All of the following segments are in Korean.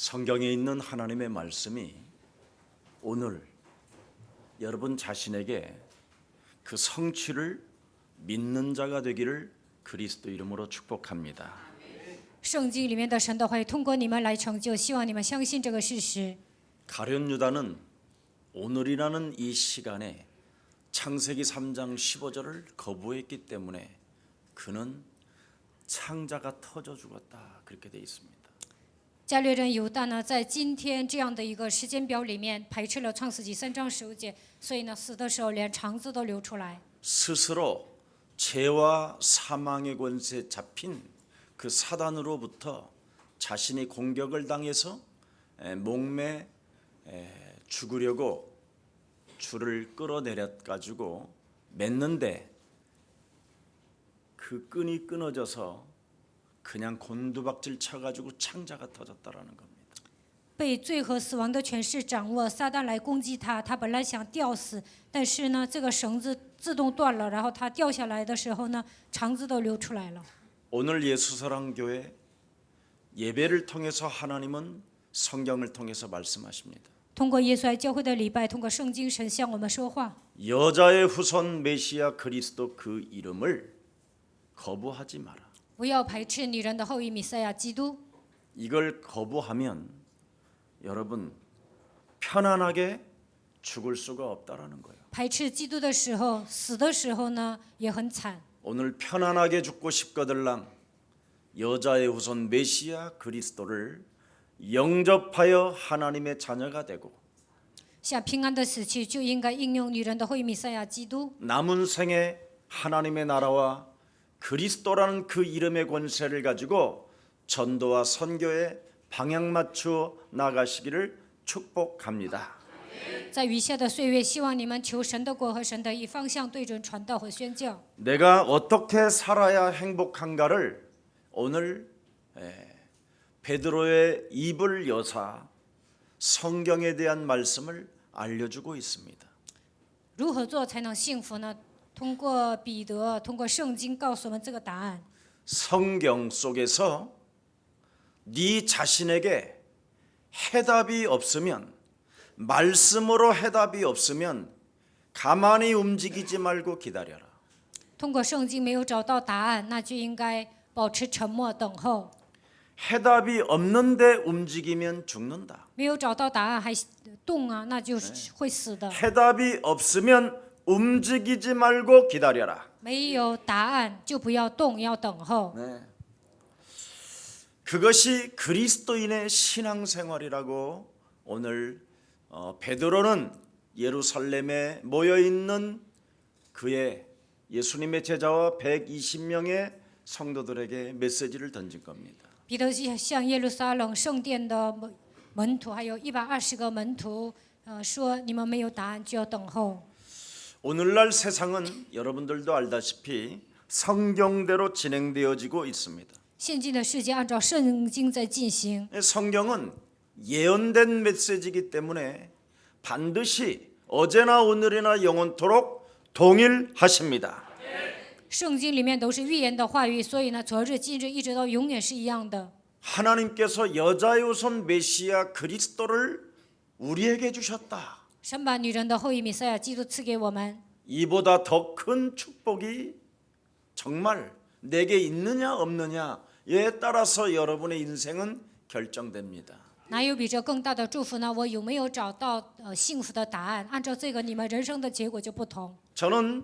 성경에 있는 하나님의 말씀이 오늘 여러분 자신에게 그 성취를 믿는 자가 되기를 그리스도 이름으로 축복합니다. 圣经里面的神的话语通过你们来成就，希望你们相信这个事实。 가룟 유다는 오늘이라는 이 시간에 창세기 3장 15절을 거부했기 때문에 그는 창자가 터져 죽었다 그렇게 돼 있습니다. 加略人犹大呢，在今天这样的一个时间表里面排斥了创世纪3章15节，所以呢，死的时候连肠子都流出来。 스스로 죄와 사망의 권세에 잡힌 그 사단으로부터 자신이 공격을 당해서 목매 죽으려고 줄을 끌어내려 가지고 맸는데 그 끈이 끊어져서 그냥 곤두박질 쳐가지고 창자가 터졌다라는 겁니다. 被罪和死亡的权势掌握，撒旦来攻击他，他本来想吊死，但是呢，这个绳子自动断了，然后他掉下来的时候呢，肠子都流出来了。 오늘 예수사랑교회 예배를 통해서 하나님은 성경을 통해서 말씀하십니다. 通过耶稣爱教会的礼拜，通过圣经，神向我们说话。 여자의 후손 메시아 그리스도 그 이름을 거부하지 마라. 不要排斥女人的后裔弥赛亚基督。 이걸 거부하면 여러분 편안하게 죽을 수가 없다라는 거예요. 排斥基督的时候，死的时候呢，也很惨。 오늘 편안하게 죽고 싶거들랑 여자의 후손 메시아 그리스도를 영접하여 하나님의 자녀가 되고 想平安的死去，就应该应用女人的后裔弥赛亚基督。 남은 생에 하나님의 나라와 그리스도라는 그 이름의 권세를 가지고 전도와 선교에 방향 맞추어 나가시기를 축복합니다. 在余下的岁月，希望你们求神的国和神的义，方向对准传道和宣教。 내가 어떻게 살아야 행복한가를 오늘 베드로의 입을 여사 성경에 대한 말씀을 알려주고 있습니다. 如何做才能幸福呢？通过彼得，通过圣经告诉我们这个答案。 성경 속에서 네 자신에게 해답이 없으면 말씀으로 해답이 없으면 가만히 움직이지 말고 기다려라. 通过圣经没有找到答案，那就应该保持沉默等候。 해답이 없는데 움직이면 죽는다. 没有找到答案还动啊，那就是会死的。 해답이 없으면 움직이지 말고 기다려라. 没有答案就不要动，要等候。 네. 그것이 그리스도인의 신앙생활이라고 오늘 베드로는 예루살렘에 모여 있는 그의 예수님의 제자와 120명의 성도들에게 메시지를 던진 겁니다. 彼得向耶路撒冷圣殿的门徒，还有120个门徒，说：你们没有答案就要等候。 오늘날 세상은 여러분들도 알다시피 성경대로 진행되어지고 있습니다. 现今的世界按照圣经在进行， 성경은 예언된 메시지이기 때문에 반드시 어제나 오늘이나 영원토록 동일하십니다. 圣经里面都是预言的话语，所以呢，昨日、今日一直到永远是一样的。 하나님께서 여자의 후손 메시아 그리스도를 우리에게 주셨다. 神把女人的后裔弥赛亚基督赐给我们， 이보다 더 큰 축복이 정말 내게 있느냐 없느냐에 따라서 여러분의 인생은 결정됩니다. 哪有比这更大的祝福呢？我有没有找到幸福的答案？按照这个，你们人生的结果就不同。 저는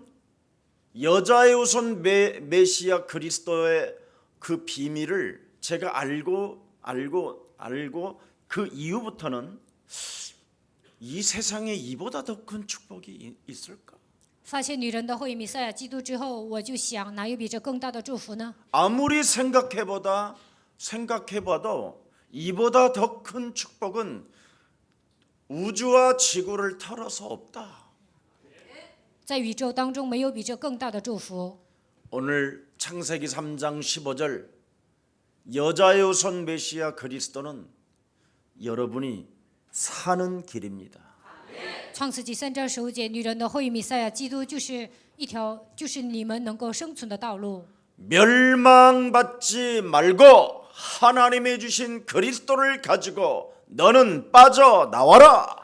여자의 후손 메시아 그리스도의 그 비밀을 제가 알고 그 이후부터는 이 세상에 이보다 더 큰 축복이 있을까? 发现女人的后裔弥赛亚基督之后，我就想，哪有比这更大的祝福呢？ 아무리 생각해봐도 이보다 더 큰 축복은 우주와 지구를 털어서 없다. 在宇宙当中，没有比这更大的祝福。 오늘 창세기 3장 15절 여자의 후손 메시아 그리스도는 여러분이 사는 길입니다. 创世纪3章15节，女人的后裔弥赛亚基督就是你们能够生存的道路。 멸망받지 말고 하나님이 주신 그리스도를 가지고 너는 빠져나와라.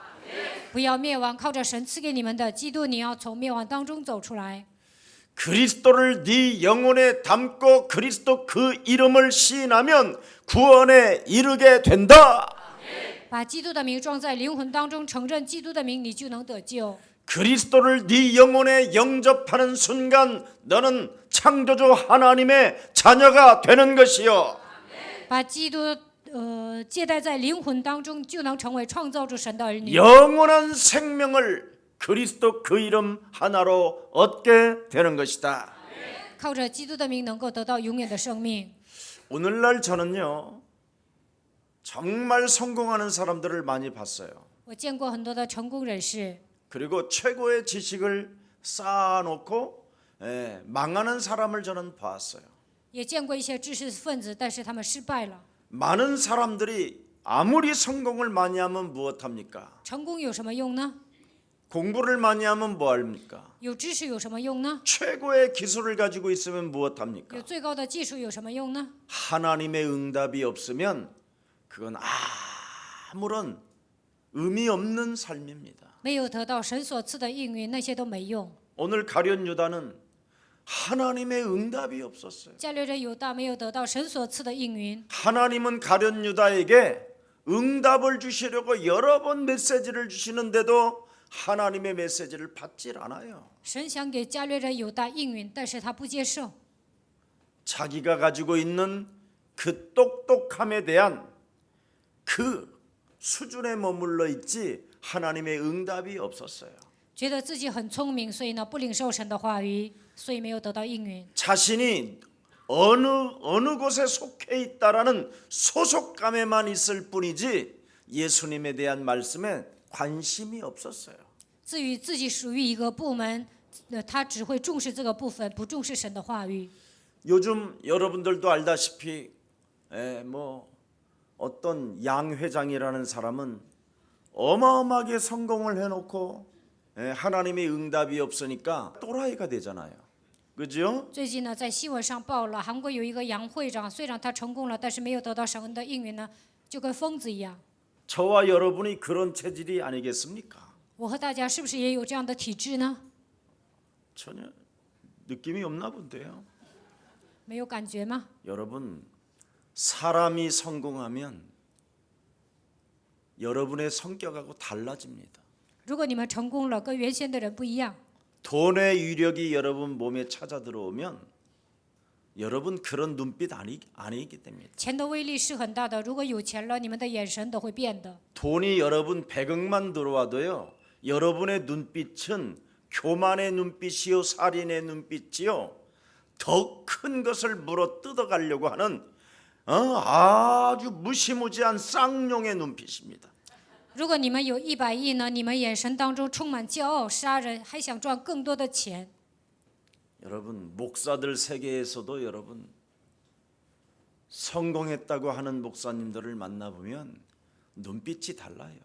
不要灭亡，靠着神赐给你们的基督，你要从灭亡当中走出来。 그리스도를 네 영혼에 담고 그리스도 그 이름을 시인하면 구원에 이르게 된다. 把基督的名装在灵魂当中，承认基督的名，你就能得救。 그리스도를 네 영혼에 영접하는 순간 너는 창조주 하나님의 자녀가 되는 것이요. 把基督接待在灵魂当中，就能成为创造主神的儿女。 영원한 생명을 그리스도 그 이름 하나로 얻게 되는 것이다. 靠着基督的名，能够得到永远的生命。 오늘날 저는요, 정말 성공하는 사람들을 많이 봤어요. 我见过很多的成功人士， 그리고 최고의 지식을 쌓아놓고 망하는 사람을 저는 봤어요. 也见过一些知识分子，但是他们失败了。 많은 사람들이 아무리 성공을 많이 하면 무엇합니까? 成功有什么用呢？ 공부를 많이 하면 뭐합니까? 有知识有什么用呢？ 최고의 기술을 가지고 있으면 무엇합니까? 有最高的技术有什么用呢？ 하나님의 응답이 없으면 그건 아무런 의미 없는 삶입니다. 没有得到神所赐的应允，那些都没用。 오늘 가룟 유다는 하나님의 응답이 없었어요. 加略人犹大没有得到神所赐的应允， 하나님은 가룟 유다에게 응답을 주시려고 여러 번 메시지를 주시는데도 하나님의 메시지를 받질 않아요. 神想给加略人犹大应允，但是他不接受。 자기가 가지고 있는 그 똑똑함에 대한 그 수준에 머물러 있지 하나님의 응답이 없었어요. 觉得自己很聪明，所以呢不领受神的话语，所以没有得到应允。 자신이 어느 곳에 속해 있다라는 소속감에만 있을 뿐이지 예수님에 대한 말씀에 관심이 없었어요. 至于自己属于一个部门，他只会重视这个部分，不重视神的话语。 요즘 여러분들도 알다시피 어떤 양 회장이라는 사람은 어마어마하게 성공을 해놓고 하나님의 응답이 없으니까 또라이가 되잖아요. 그죠? 最近呢，在新闻上报了，韩国有一个杨会长，虽然他成功了，但是没有得到神的应允呢，就跟疯子一样。 저와 여러분이 그런 체질이 아니겠습니까? 我和大家是不是也有这样的体质呢？ 전혀 느낌이 없나 본데요. 没有感觉吗？ 여러분, 사람이 성공하면 여러분의 성격하고 달라집니다. 如果你们成功了，跟原先的人不一样， 돈의 위력이 여러분 몸에 찾아 들어오면 여러분 그런 눈빛 아니게 됩니다. 钱的威力是很大的。如果有钱了，你们的眼神都会变的。 돈이 여러분 100억만 들어와도요. 여러분의 눈빛은 교만의 눈빛이요, 살인의 눈빛이요, 더 큰 것을 물어 뜯어가려고 하는 아주 무시무지한 쌍용의 눈빛입니다. 如果你们有100亿呢，你们眼神当中充满骄傲、杀人，还想赚更多的钱。 여러분, 목사들 세계에서도 여러분 성공했다고 하는 목사님들을 만나보면 눈빛이 달라요.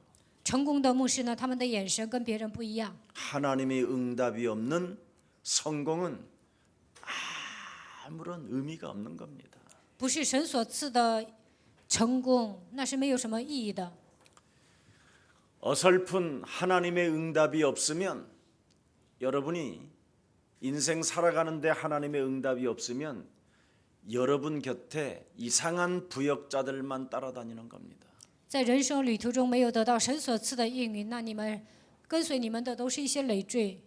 成功的牧师呢，他们的眼神跟别人不一样。 하나님의 응답이 없는 성공은 아무런 의미가 없는 겁니다. 不是神所赐的成功，那是没有什么意义的。 어설픈 하나님의 응답이 없으면 여러분이 인생 살아가는데 하나님의 응답이 없으면 여러분 곁에 이상한 부역자들만 따라다니는 겁니다. 在人生旅途中没有得到神所赐的应允，那你们跟随你们的都是一些累赘。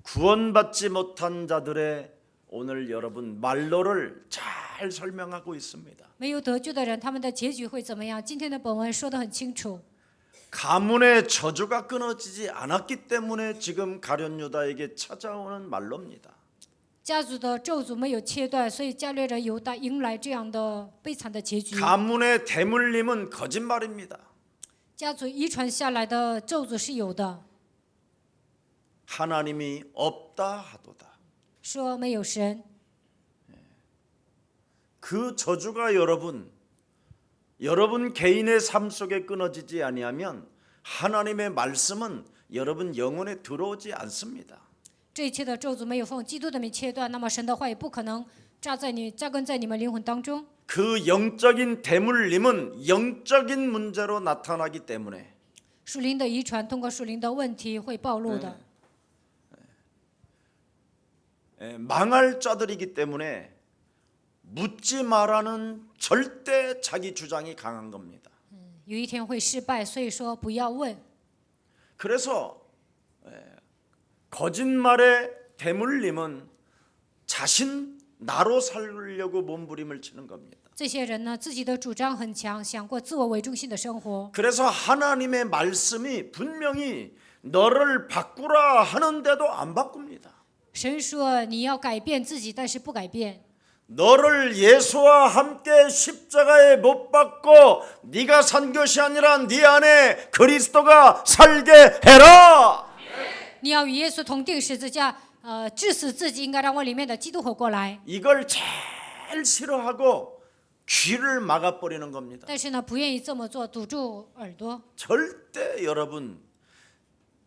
구원받지 못한 자들의 오늘 여러분 말로를 잘 설명하고 있습니다. 没有得救的人，他们的结局会怎么样？今天的本文说得很清楚。 가문의 저주가 끊어지지 않았기 때문에 지금 가룟 유다에게 찾아오는 말로입니다. 家族的咒诅没有切断，所以加略人犹大迎来这样的悲惨的结局。 가문의 대물림은 거짓말입니다. 家族遗传下来的咒诅是有的， 하나님이 없다 하도다. 说没有神。 그 저주가 여러분 개인의 삶 속에 끊어지지 아니하면 하나님의 말씀은 여러분 영혼에 들어오지 않습니다. 这一切的咒诅没有奉基督的名切断，那么神的话也不可能扎根在你们灵魂当中。그 영적인 대물림은 영적인 문제로 나타나기 때문에 属灵的遗传通过属灵的问题会暴露的。 망할 자들이기 때문에 묻지 말라는 절대 자기 주장이 강한 겁니다. 有一天会失败，所以说不要问。 그래서 거짓말의 대물림은 자신 나로 살려고 몸부림을 치는 겁니다. 这些人呢，自己的主张很强，想过自我为中心的生活。 그래서 하나님의 말씀이 분명히 너를 바꾸라 하는데도 안 바꿉니다. 神说你要改变自己，但是不改变。 너를 예수와 함께 십자가에 못 박고 네가 산 것이 아니라 네 안에 그리스도가 살게 해라. 你要与耶稣同定十字架，致死自己，应该让我里面的基督活过来。 이걸 제일 싫어하고 귀를 막아버리는 겁니다. 但是呢，不愿意这么做，堵住耳朵。 절대 여러분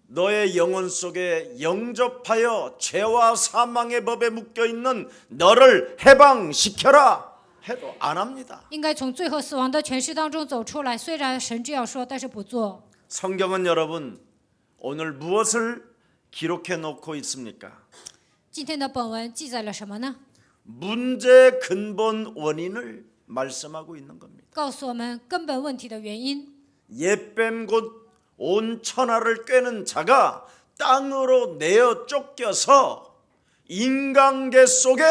너의 영혼 속에 영접하여 죄와 사망의 법에 묶여있는 너를 해방시켜라 해도 안 합니다. 应该从罪和死亡的权势当中走出来。虽然神这样说，但是不做。 성경은 여러분 오늘 무엇을 기록해 놓고 있습니까? 今天的本文记载了什么呢？ 문제의 근본 원인을 말씀하고 있는 겁니다. 告诉我们根本问题的原因。 옛뱀 곧 온 천하를 꿰는 자가 땅으로 내어 쫓겨서 인간계 속에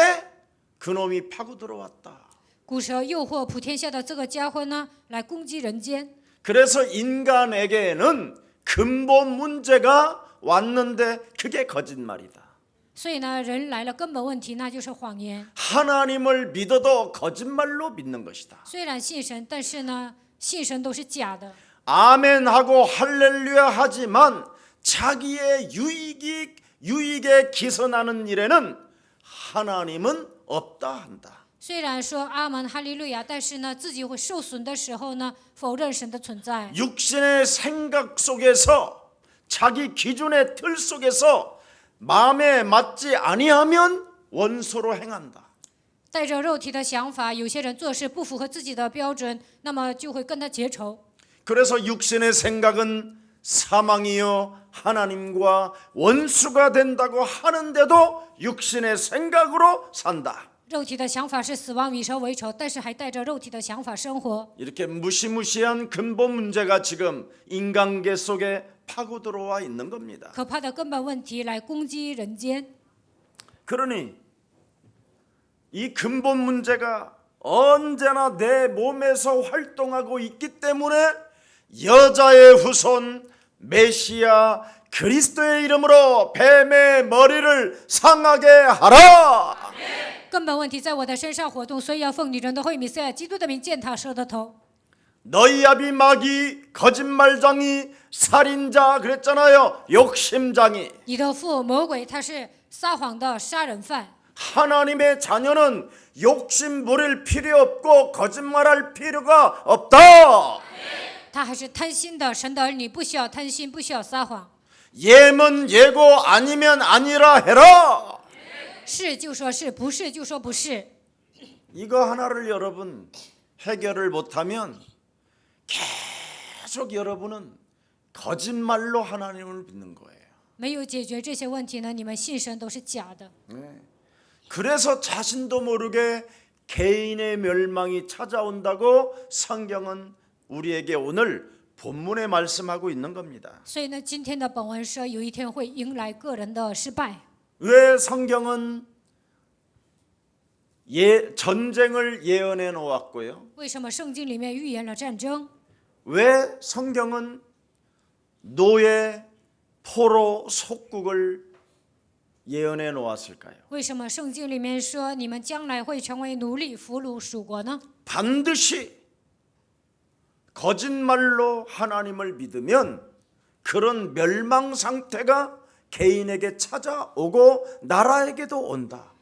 그놈이 파고 들어왔다. 古蛇诱惑普天下的这个家伙呢，来攻击人间。 그래서 인간에게는 근본 문제가 왔는데 그게 거짓말이다. 所以呢，人来了根本问题，那就是谎言。 하나님을 믿어도 거짓말로 믿는 것이다. 虽然信神，但是呢，信神都是假的。 아멘하고 할렐루야 하지만 자기의 유익에 기선하는 일에는 하나님은 없다 한다. 虽然说阿门哈利路亚，但是呢，自己会受损的时候呢，否认神的存在。 육신의 생각 속에서 자기 기준의 틀 속에서 마음에 맞지 아니하면 원수로 행한다. 带着肉体的想法，有些人做事不符合自己的标准，那么就会跟他结仇。 그래서 육신의 생각은 사망이요 하나님과 원수가 된다고 하는데도 육신의 생각으로 산다. 肉体的想法是死亡，与神为仇，但是还带着肉体的想法生活。 이렇게 무시무시한 근본 문제가 지금 인간계 속에 파고 들어와 있는 겁니다. 可怕的根本问题来攻击人间。 그러니 이 근본 문제가 언제나 내 몸에서 활동하고 있기 때문에 여자의 후손 메시아 그리스도의 이름으로 뱀의 머리를 상하게 하라. 根本问题在我的身上活动，所以要奉女人的会弥赛亚基督的名践踏蛇的头。 너희 아비 마귀 거짓말장이 살인자 그랬잖아요. 욕심장이. 你的父魔鬼他是撒谎的杀人犯。 하나님의 자녀는 욕심 부릴 필요 없고 거짓말할 필요가 없다. 他还是贪心的，神的儿女不需要贪心，不需要撒谎。 예면 예고 아니면 아니라 해라. 是就说是，不是就说不是。 이거 하나를 여러분 해결을 못하면 계속 여러분은 거짓말로 하나님을 믿는 거예요. 没有解决这些问题呢，你们信神都是假的。 그래서 자신도 모르게 개인의 멸망이 찾아온다고 성경은 우리에게 오늘 본문에 말씀하고 있는 겁니다. 所以呢，今天的本文说，有一天会迎来个人的失败。 왜 성경은 전쟁을 예언해 놓았고요? 为什么圣经里面预言了战争？ 왜 성경은 노예, 포로, 속국을 예언해 놓았을까요? 为什么圣经里面说你们将来会成为奴隶、俘虏、属国呢？ 반드시 거짓말로 하나님을 믿으면 그런 멸망 상태가 개인에게 찾아오고 나라에게도 온다.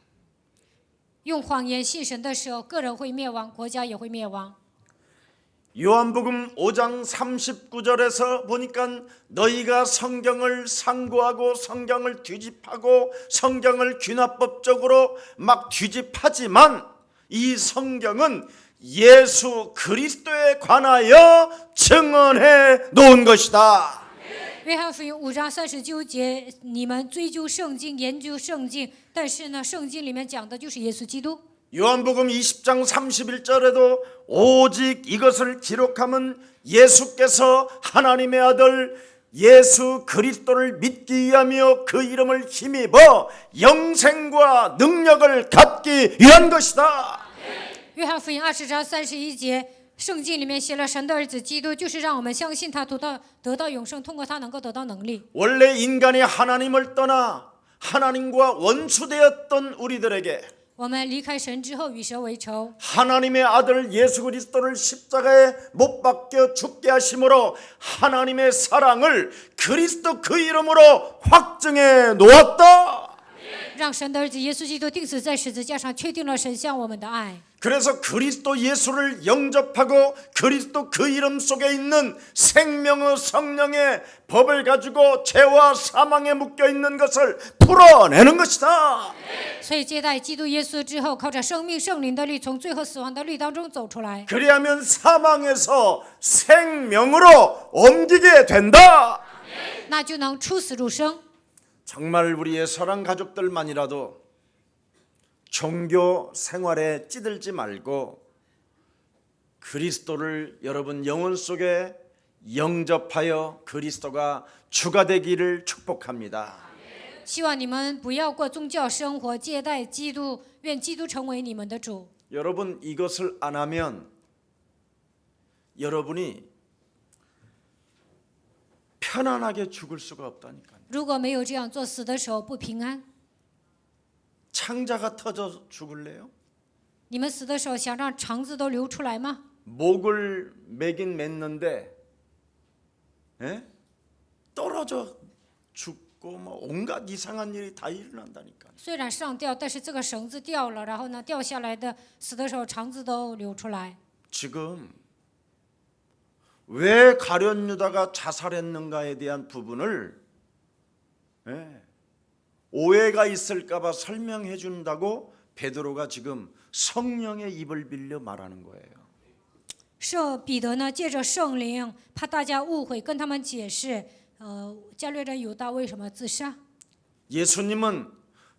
用谎言信神的时候，个人会灭亡，国家也会灭亡。 요한복음 5장 39절에서 보니까 너희가 성경을 상고하고 성경을 뒤집하고 성경을 귀납법적으로 막 뒤집하지만 이 성경은 예수 그리스도에 관하여 증언해 놓은 것이다. 约翰福音5章39节，你们追究圣经，研究圣经，但是呢，圣经里面讲的就是耶稣基督。 요한복음 20장 31절에도 오직 이것을 기록함은 예수께서 하나님의 아들 예수 그리스도를 믿기 위하며 그 이름을 힘입어 영생과 능력을 갖기 위한 것이다. 约翰福音20章31节，圣经里面写了神的儿子基督，就是让我们相信他得到永生，通过他能够得到能力。 원래 인간이 하나님을 떠나 하나님과 원수되었던 우리들에게 我们离开神之后与神为仇， 하나님의 아들 예수 그리스도를 십자가에 못 박혀 죽게 하심으로 하나님의 사랑을 그리스도 그 이름으로 확증해 놓았다. 让神的儿子耶稣基督钉死在十字架上，确定了神向我们的爱。 그래서 그리스도 예수를 영접하고 그리스도 그 이름 속에 있는 생명의 성령의 법을 가지고 죄와 사망에 묶여있는 것을 풀어내는 것이다. 所以接待基督耶稣之后，靠着生命圣灵的力，从罪和死亡的律当中走出来， 그리하면 사망에서 생명으로 옮기게 된다. 那就能出死入生。 정말 우리의 사랑 가족들만이라도 종교 생활에 찌들지 말고 그리스도를 여러분 영혼 속에 영접하여 그리스도가 주가 되기를 축복합니다. 希望你们不要过宗教生活，接待基督，愿基督成为你们的主。 여러분 이것을 안 하면 여러분이 편안하게 죽을 수가 없다니까요. 如果没有这样做，死的时候不平安。 창자가 터져 죽을래요? 你们死的时候想让肠子都流出来吗？ 목을 매긴 맸는데 떨어져 죽고 뭐 온갖 이상한 일이 다 일어난다니까. 虽然上吊，但是这个绳子掉了，然后呢，掉下来的死的时候肠子都流出来。 지금 왜 가룟 유다가 자살했는가에 대한 부분을 오해가 있을까봐 설명해 준다고 베드로가 지금 성령의 입을 빌려 말하는 거예요. 彼得呢，借着圣灵，怕大家误会，跟他们解释，加略人犹大为什么自杀？ 예수님은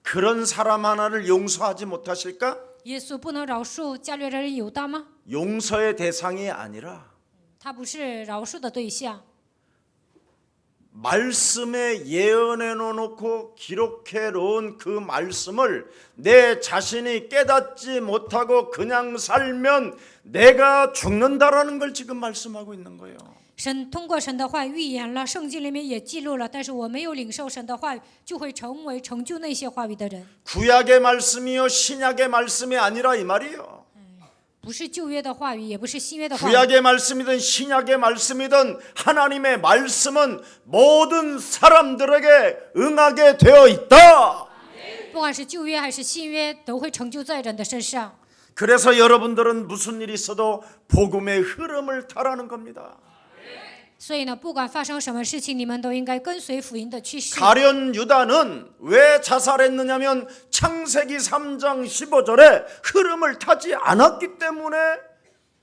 그런 사람 하나를 용서하지 못하실까? 耶稣不能饶恕加略人犹大吗？ 용서의 대상이 아니라 他不是饶恕的对象。 말씀에 예언해 놓고 기록해 놓은 그 말씀을 내 자신이 깨닫지 못하고 그냥 살면 내가 죽는다라는 걸 지금 말씀하고 있는 거예요. 神通过神的话预言了，圣经里面也记录了，但是我没有领受神的话语，就会成就那些话语的人。 구약의 말씀이요 신약의 말씀이 아니라 이 말이에요. 不是旧约的话语，也不是新约的话语。 구약의 말씀이든 신약의 말씀이든 하나님의 말씀은 모든 사람들에게 응하게 되어 있다. 不管是旧约还是新约，都会成就在人的身上。 그래서 여러분들은 무슨 일이 있어도 복음의 흐름을 타라는 겁니다. 所以呢，不管发生什么事情，你们都应该跟随福音的趋势。 가룟 유다는 왜 자살했느냐면 창세기 3장 15절에 흐름을 타지 않았기 때문에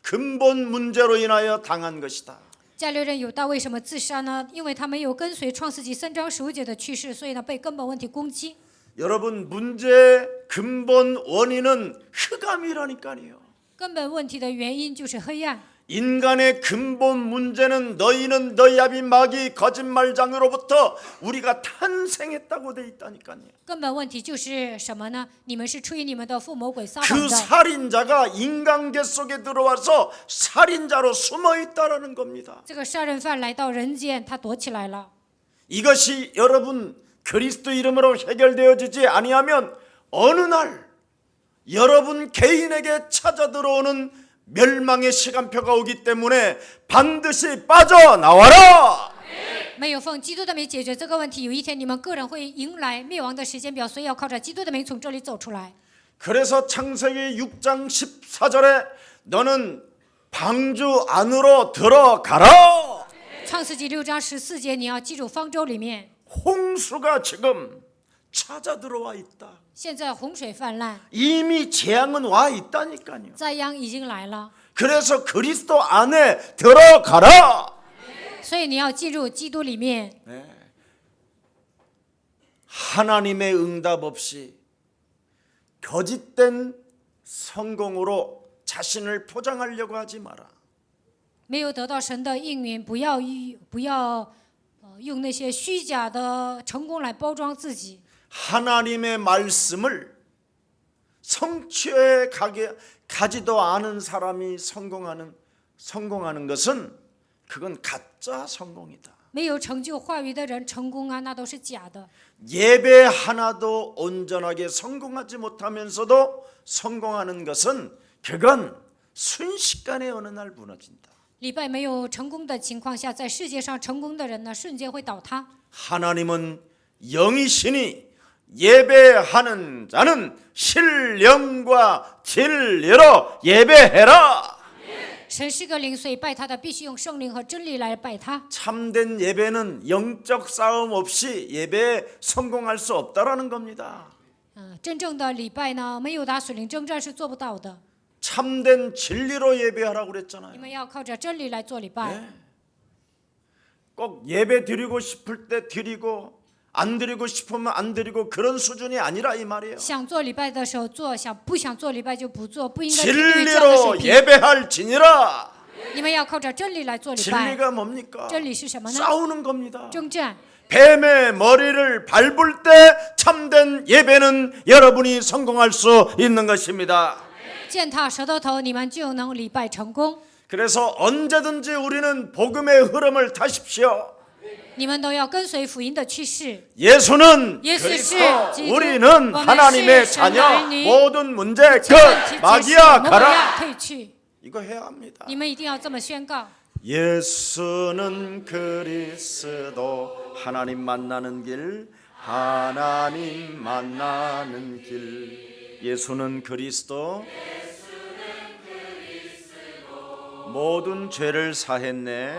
근본 문제로 인하여 당한 것이다. 加略人犹大为什么自杀呢？因为他没有跟随创世纪3章15节的趋势，所以呢被根本问题攻击。 여러분 문제의 근본 원인은 흑암이라니까요. 根本问题的原因就是黑暗。 인간의 근본 문제는 너희는 너희 아비 마귀 거짓말장으로부터 우리가 탄생했다고 돼 있다니까요. 根本问题就是什么呢？你们是出于你们的父魔鬼撒旦 그 的。 살인자가 인간계 속에 들어와서 살인자로 숨어 있다라는 겁니다. 这个杀人犯来到人间，他躲起来了。 이것이 여러분 그리스도 이름으로 해결되어지지 아니하면 어느 날 여러분 개인에게 찾아 들어오는 멸망의 시간표가 오기 때문에 반드시 빠져나와라. 没有奉基督的名解决这个问题，有一天你们个人会迎来灭亡的时间表，所以要靠着基督的名从这里走出来。 그래서 창세기 6장 14절에 너는 방주 안으로 들어가라. 创世纪6章14节，你要记住方舟里面 홍수가 지금 찾아 들어와 있다. 现在洪水泛滥， 이미 재앙은 와 있다니까요. 灾殃已经来了， 그래서 그리스도 안에 들어가라. 所以你要进入基督里面。 하나님의 응답 없이 거짓된 성공으로 자신을 포장하려고 하지 마라. 没有得到神的应允，不要用那些虚假的成功来包装自己。 하나님의 말씀을 성취해 가지도 않은 사람이 성공하는 것은 그건 가짜 성공이다. 没有成就话语的人成功啊，那都是假的。 예배 하나도 온전하게 성공하지 못하면서도 성공하는 것은 그건 순식간에 어느 날 무너진다. 礼拜没有成功的情况下，在世界上成功的人呢，瞬间会倒塌。 하나님은 영이시니 예배하는 자는 신령과 진리로 예배해라. 神是个灵，所以拜他的必须用圣灵和真理来拜他。 참된 예배는 영적 싸움 없이 예배에 성공할 수 없다라는 겁니다. 真正的礼拜呢，没有打属灵征战是做不到的。 참된 진리로 예배하라고 你 그랬잖아요. 们要靠着真理来做礼拜。 꼭 예배 드리고 싶을 때 드리고 안 드리고 싶으면 안 드리고 그런 수준이 아니라 이 말이에요. 想做礼拜的时候做，不想做礼拜就不做，不应该停留于这样的 진리로 水平。 예배할지니라. 你们要靠着真理来做礼拜。 진리가 뭡니까? 真理是什么呢？ 싸우는 겁니다. 征战。 뱀의 머리를 밟을 때 참된 예배는 여러분이 성공할 수 있는 것입니다. 践踏舌头头，你们就能礼拜成功。 그래서 언제든지 우리는 복음의 흐름을 타십시오. 你们都要跟随福音的趋势。 예수는 예수 그리스도, 시, 우리는 기도, 하나님의 시, 자녀, 하나님, 모든 문제 끝, 问题解释， 마귀야 魔鬼 가라. 要退去。 이거 해야 합니다. 你们一定要这么宣告。 예수는 그리스도, 하나님 만나는 길, 하나님 만나는 길. 예수는 그리스도, 모든 죄를 사했네.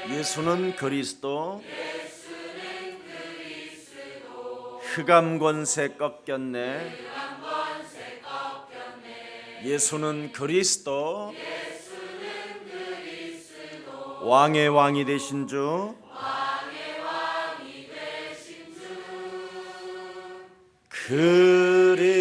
예수는 그리스도, 흑암 권세 꺾였네. 예수는 그리스도, 왕의 왕이 되신 주, 그리스도.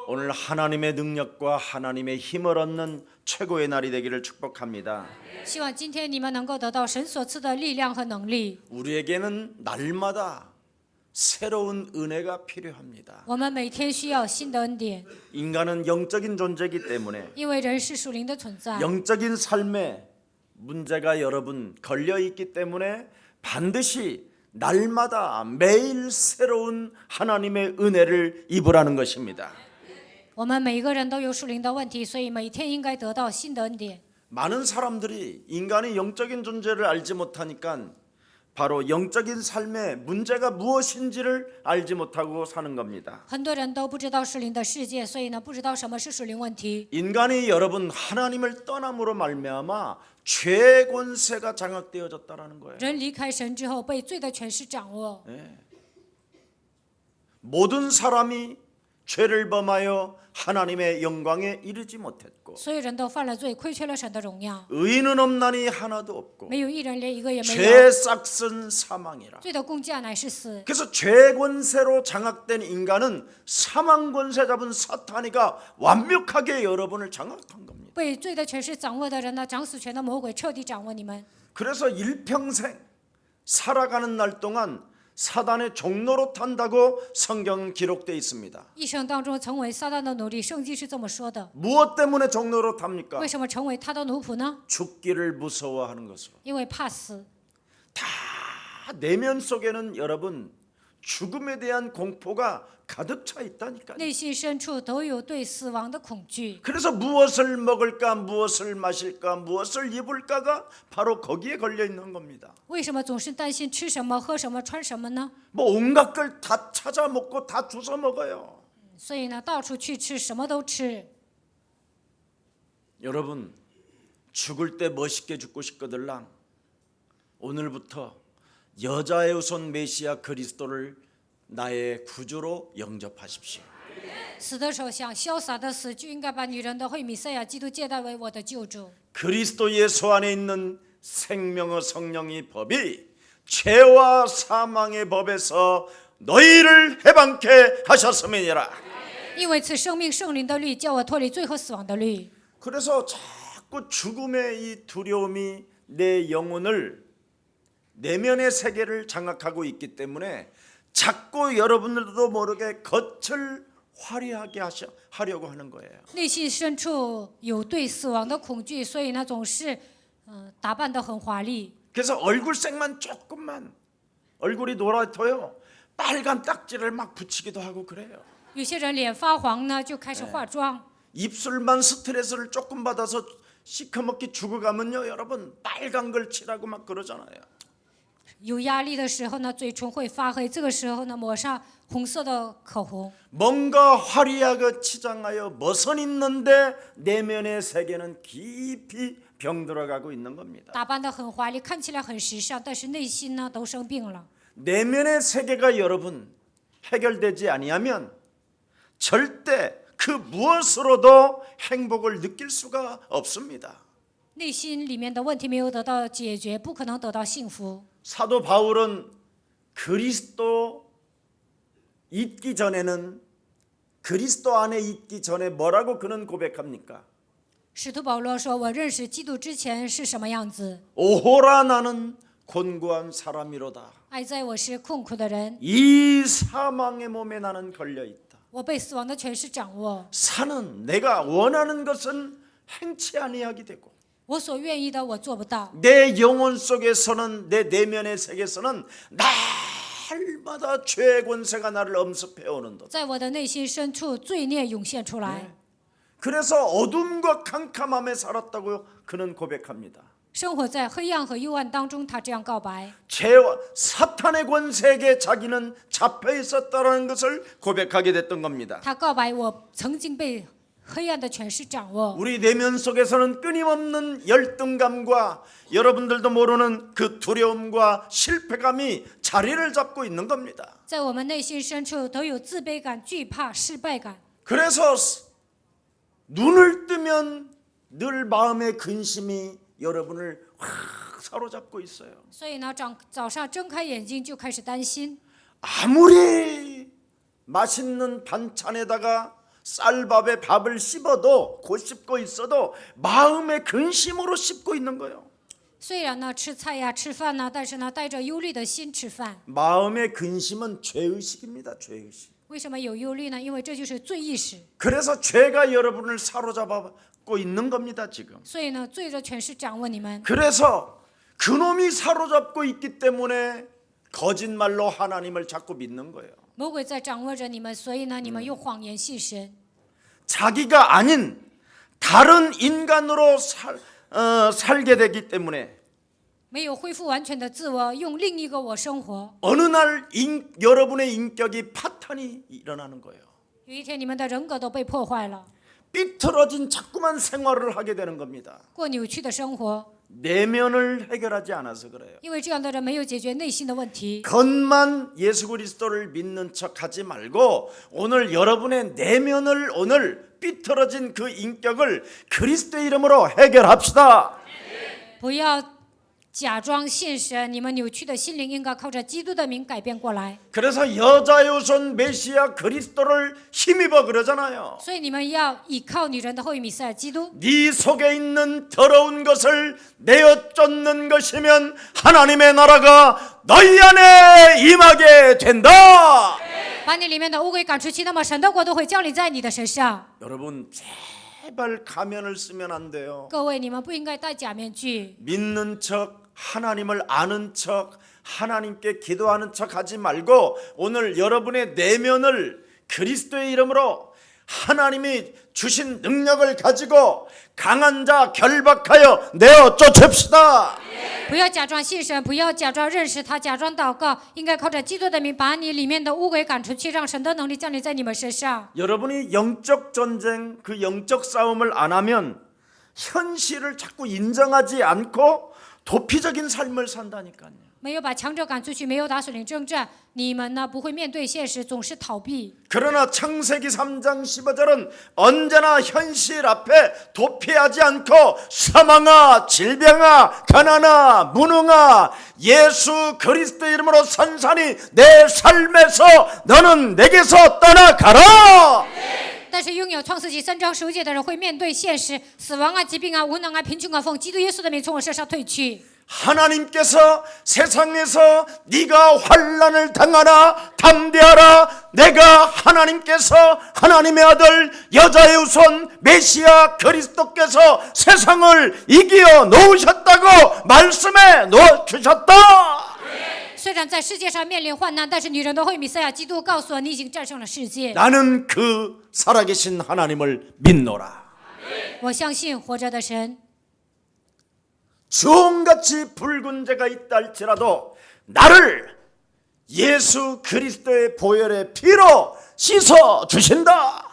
오늘 하나님의 능력과 하나님의 힘을 얻는 최고의 날이 되기를 축복합니다. 希望今天你们能够得到神所赐的力量和能力。 우리에게는 날마다 새로운 은혜가 필요합니다. 我们每天需要新的恩典， 인간은 영적인 존재이기 때문에 因为人是属灵的存在。 영적인 삶에 문제가 여러분 걸려 있기 때문에 반드시 날마다 매일 새로운 하나님의 은혜를 입으라는 것입니다. 我们每一个人都有属灵的问题，所以每天应该得到新的恩典。 많은 사람들이 인간이 영적인 존재를 알지 못하니까 바로 영적인 삶의 문제가 무엇인지를 알지 못하고 사는 겁니다. 很多人都不知道属灵的世界，所以呢，不知道什么是属灵问题。 인간이 여러분 하나님을 떠남으로 말미암아 죄 권세가 장악되어졌다라는 거예요. 人离开神之后，被罪的权势掌握。 모든 사람이 죄를 범하여 하나님의 영광에 이르지 못했고 所有人都犯了罪，亏缺了神的荣耀， 의인은 없나니 하나도 없고 没有一人，连一个也没有。 죄의 싹은 사망이라. 罪的工价乃是死。 그래서 죄 권세로 장악된 인간은 사망 권세 잡은 사탄이가 완벽하게 여러분을 장악한 겁니다. 被罪的权势掌握的人呢，掌死权的魔鬼彻底掌握你们。 그래서 일평생 살아가는 날 동안 사단의 종로로 탄다고 성경은 기록되어 있습니다. 一生当中成为撒旦的奴隶，圣经是这么说的。 무엇 때문에 종로로 탑니까? 为什么成为他的奴仆呢？ 죽기를 무서워하는 것으로. 因为怕死。 다 내면 속에는 여러분 죽음에 대한 공포가 가득 차 있다니까요. 内心深处都有对死亡的恐惧， 그래서 무엇을 먹을까, 무엇을 마실까, 무엇을 입을까가 바로 거기에 걸려 있는 겁니다. 为什么总是担心吃什么、喝什么、穿什么呢？ 뭐 온갖 걸 다 찾아 먹고 다 주워 먹어요. 所以呢，到处去吃，什么都吃。 여러분 죽을 때 멋있게 죽고 싶거들랑 오늘부터 여자의 후손 메시아 그리스도를 나의 구주로 영접하십시오. 死的时候想潇洒的死，就应该把女人的会弥赛亚基督接待为我的救主。 그리스도 예수 안에 있는 생명의 성령의 법이 죄와 사망의 법에서 너희를 해방케 하셨음이니라. 因为此生命圣灵的律，叫我脱离罪和死亡的律。 그래서 자꾸 죽음의 이 두려움이 내 영혼을 내면의 세계를 장악하고 있기 때문에 자꾸 여러분들도 모르게 겉을 화려하게 하려고 하는 거예요. 内心深处有对死亡的恐惧，所以呢总是打扮得很华丽。 그래서 얼굴색만 조금만 얼굴이 노랗고요. 빨간 딱지를 막 붙이기도 하고 그래요. 有些人脸发黄呢，就开始化妆。 입술만 스트레스를 조금 받아서 시커멓게 죽어가면요, 여러분 빨간 걸 칠하고 막 그러잖아요. 有压力的时候呢，嘴唇会发黑，这个时候呢，抹上红色的口红。 뭔가 화려하게 치장하여 멋은 있는데 내면의 세계는 깊이 병들어가고 있는 겁니다. 打扮得很华丽，看起来很时尚，但是内心呢都生病了。 내면의 세계가 여러분 해결되지 아니하면 절대 그 무엇으로도 행복을 느낄 수가 없습니다. 内心里面的问题没有得到解决，不可能得到幸福。 사도 바울은 그리스도 있기 전에는 그리스도 안에 있기 전에 뭐라고 그는 고백합니까? 使徒保罗说：“我认识基督之前是什么样子？ 오호라 나는 곤고한 사람이로다. 爱在我是困苦的人， 이 사망의 몸에 나는 걸려 있다. 我被死亡的权势掌握。 사는 내가 원하는 것은 행치 아니하게 되고 我所愿意的，我做不到。 내 영혼 속에서는 내 내면의 세계에서는 날마다 죄의 권세가 나를 엄습해 오는다. 在我的内心深处，罪孽涌现出来。 그래서 어둠과 캄캄함에 살았다고 그는 고백합니다. 生活在黑暗和幽暗当中，他这样告白。 죄와 사탄의 권세에게 자기는 잡혀 있었다는 것을 고백하게 됐던 겁니다. 他告白我曾经被黑暗的权势掌握。 우리 내면 속에서는 끊임없는 열등감과 여러분들도 모르는 그 두려움과 실패감이 자리를 잡고 있는 겁니다. 在我们内心深处都有自卑感、惧怕、失败感。 그래서 눈을 뜨면 늘 마음의 근심이 여러분을 확 사로잡고 있어요. 所以呢，早上睁开眼睛就开始担心。 아무리 맛있는 반찬에다가 쌀밥에 밥을 씹어도 곧 씹고 있어도 마음의 근심으로 씹고 있는 거예요. 虽然呢吃菜呀、吃饭呢，但是呢带着忧虑的心吃饭。 마음의 근심은 죄의식입니다. 죄의식. 为什么有忧虑呢？因为这就是罪意识。 그래서 죄가 여러분을 사로잡고 있는 겁니다. 지금. 所以呢，罪的权势掌握你们。 그래서 그놈이 사로잡고 있기 때문에 거짓말로 하나님을 자꾸 믿는 거예요. 魔鬼在掌握着你们，所以呢，你们用谎言信神。 자기가 아닌 다른 인간으로 살게 되기 때문에 没有恢复完全的自我，用另一个我生活。 어느 날 여러분의 인격이 파탄이 일어나는 거예요. 有一天，你们的人格都被破坏了， 삐뚤어진 자꾸만 생활을 하게 되는 겁니다. 过扭曲的生活。 내면을 해결하지 않아서 그래요. 因为这样的人没有解决内心的问题。 겉만 예수 그리스도를 믿는 척하지 말고 오늘 여러분의 내면을 오늘 삐뚤어진 그 인격을 그리스도의 이름으로 해결합시다. 不要假装信神，你们扭曲的心灵应该靠着基督的名改变过来。 그래서 여자의 후손 메시아 그리스도를 힘입어 그러잖아요. 所以你们要依靠女人的后裔弥赛亚基督。 네 속에 있는 더러운 것을 내어 쫓는 것이면 하나님의 나라가 너희 안에 임하게 된다. 把你里面的污鬼赶出去，那么神的国度会降临在你的身上。 여러분 제발 가면을 쓰면 안 돼요. 各位，你们不应该戴假面具， 믿는 척 하나님을 아는 척 하나님께 기도하는 척 하지 말고 오늘 여러분의 내면을 그리스도의 이름으로 하나님이 주신 능력을 가지고 강한 자 결박하여 내어 쫓읍시다. 不要假装信神，不要假装认识他，假装祷告，应该靠着基督的名，把你里面的污鬼赶出去，让神的能力降临在你们身上。 여러분이 영적 전쟁 그 영적 싸움을 안 하면 현실을 자꾸 인정하지 않고 도피적인 삶을 산다니까요. 没有把强者赶出去，没有打属灵征战，你们呢不会面对现实，总是逃避。 그러나 창세기 3장 15절은 언제나 현실 앞에 도피하지 않고 사망아, 질병아, 가난아, 무능아, 예수 그리스도 이름으로 선산이 내 삶에서 너는 내게서 떠나가라. 但是拥有创世纪3章15节的人会面对现实，死亡啊、疾病啊、无能啊、贫穷啊，奉基督耶稣的名从我身上退去。 하나님께서 세상에서 네가 환난을 당하나 담대하라. 내가 하나님께서 하나님의 아들 여자의 후손 메시아 그리스도께서 세상을 이겨 놓으셨다고 말씀해 놓으셨다. 虽然在世界上面临患难，但是女人的会弥赛亚基督告诉我，你已经战胜了世界。 나는 그 살아계신 하나님을 믿노라. 我相信活着的神， 주홍같이 붉은 죄가 있다 할지라도 나를 예수 그리스도의 보혈의 피로 씻어 주신다.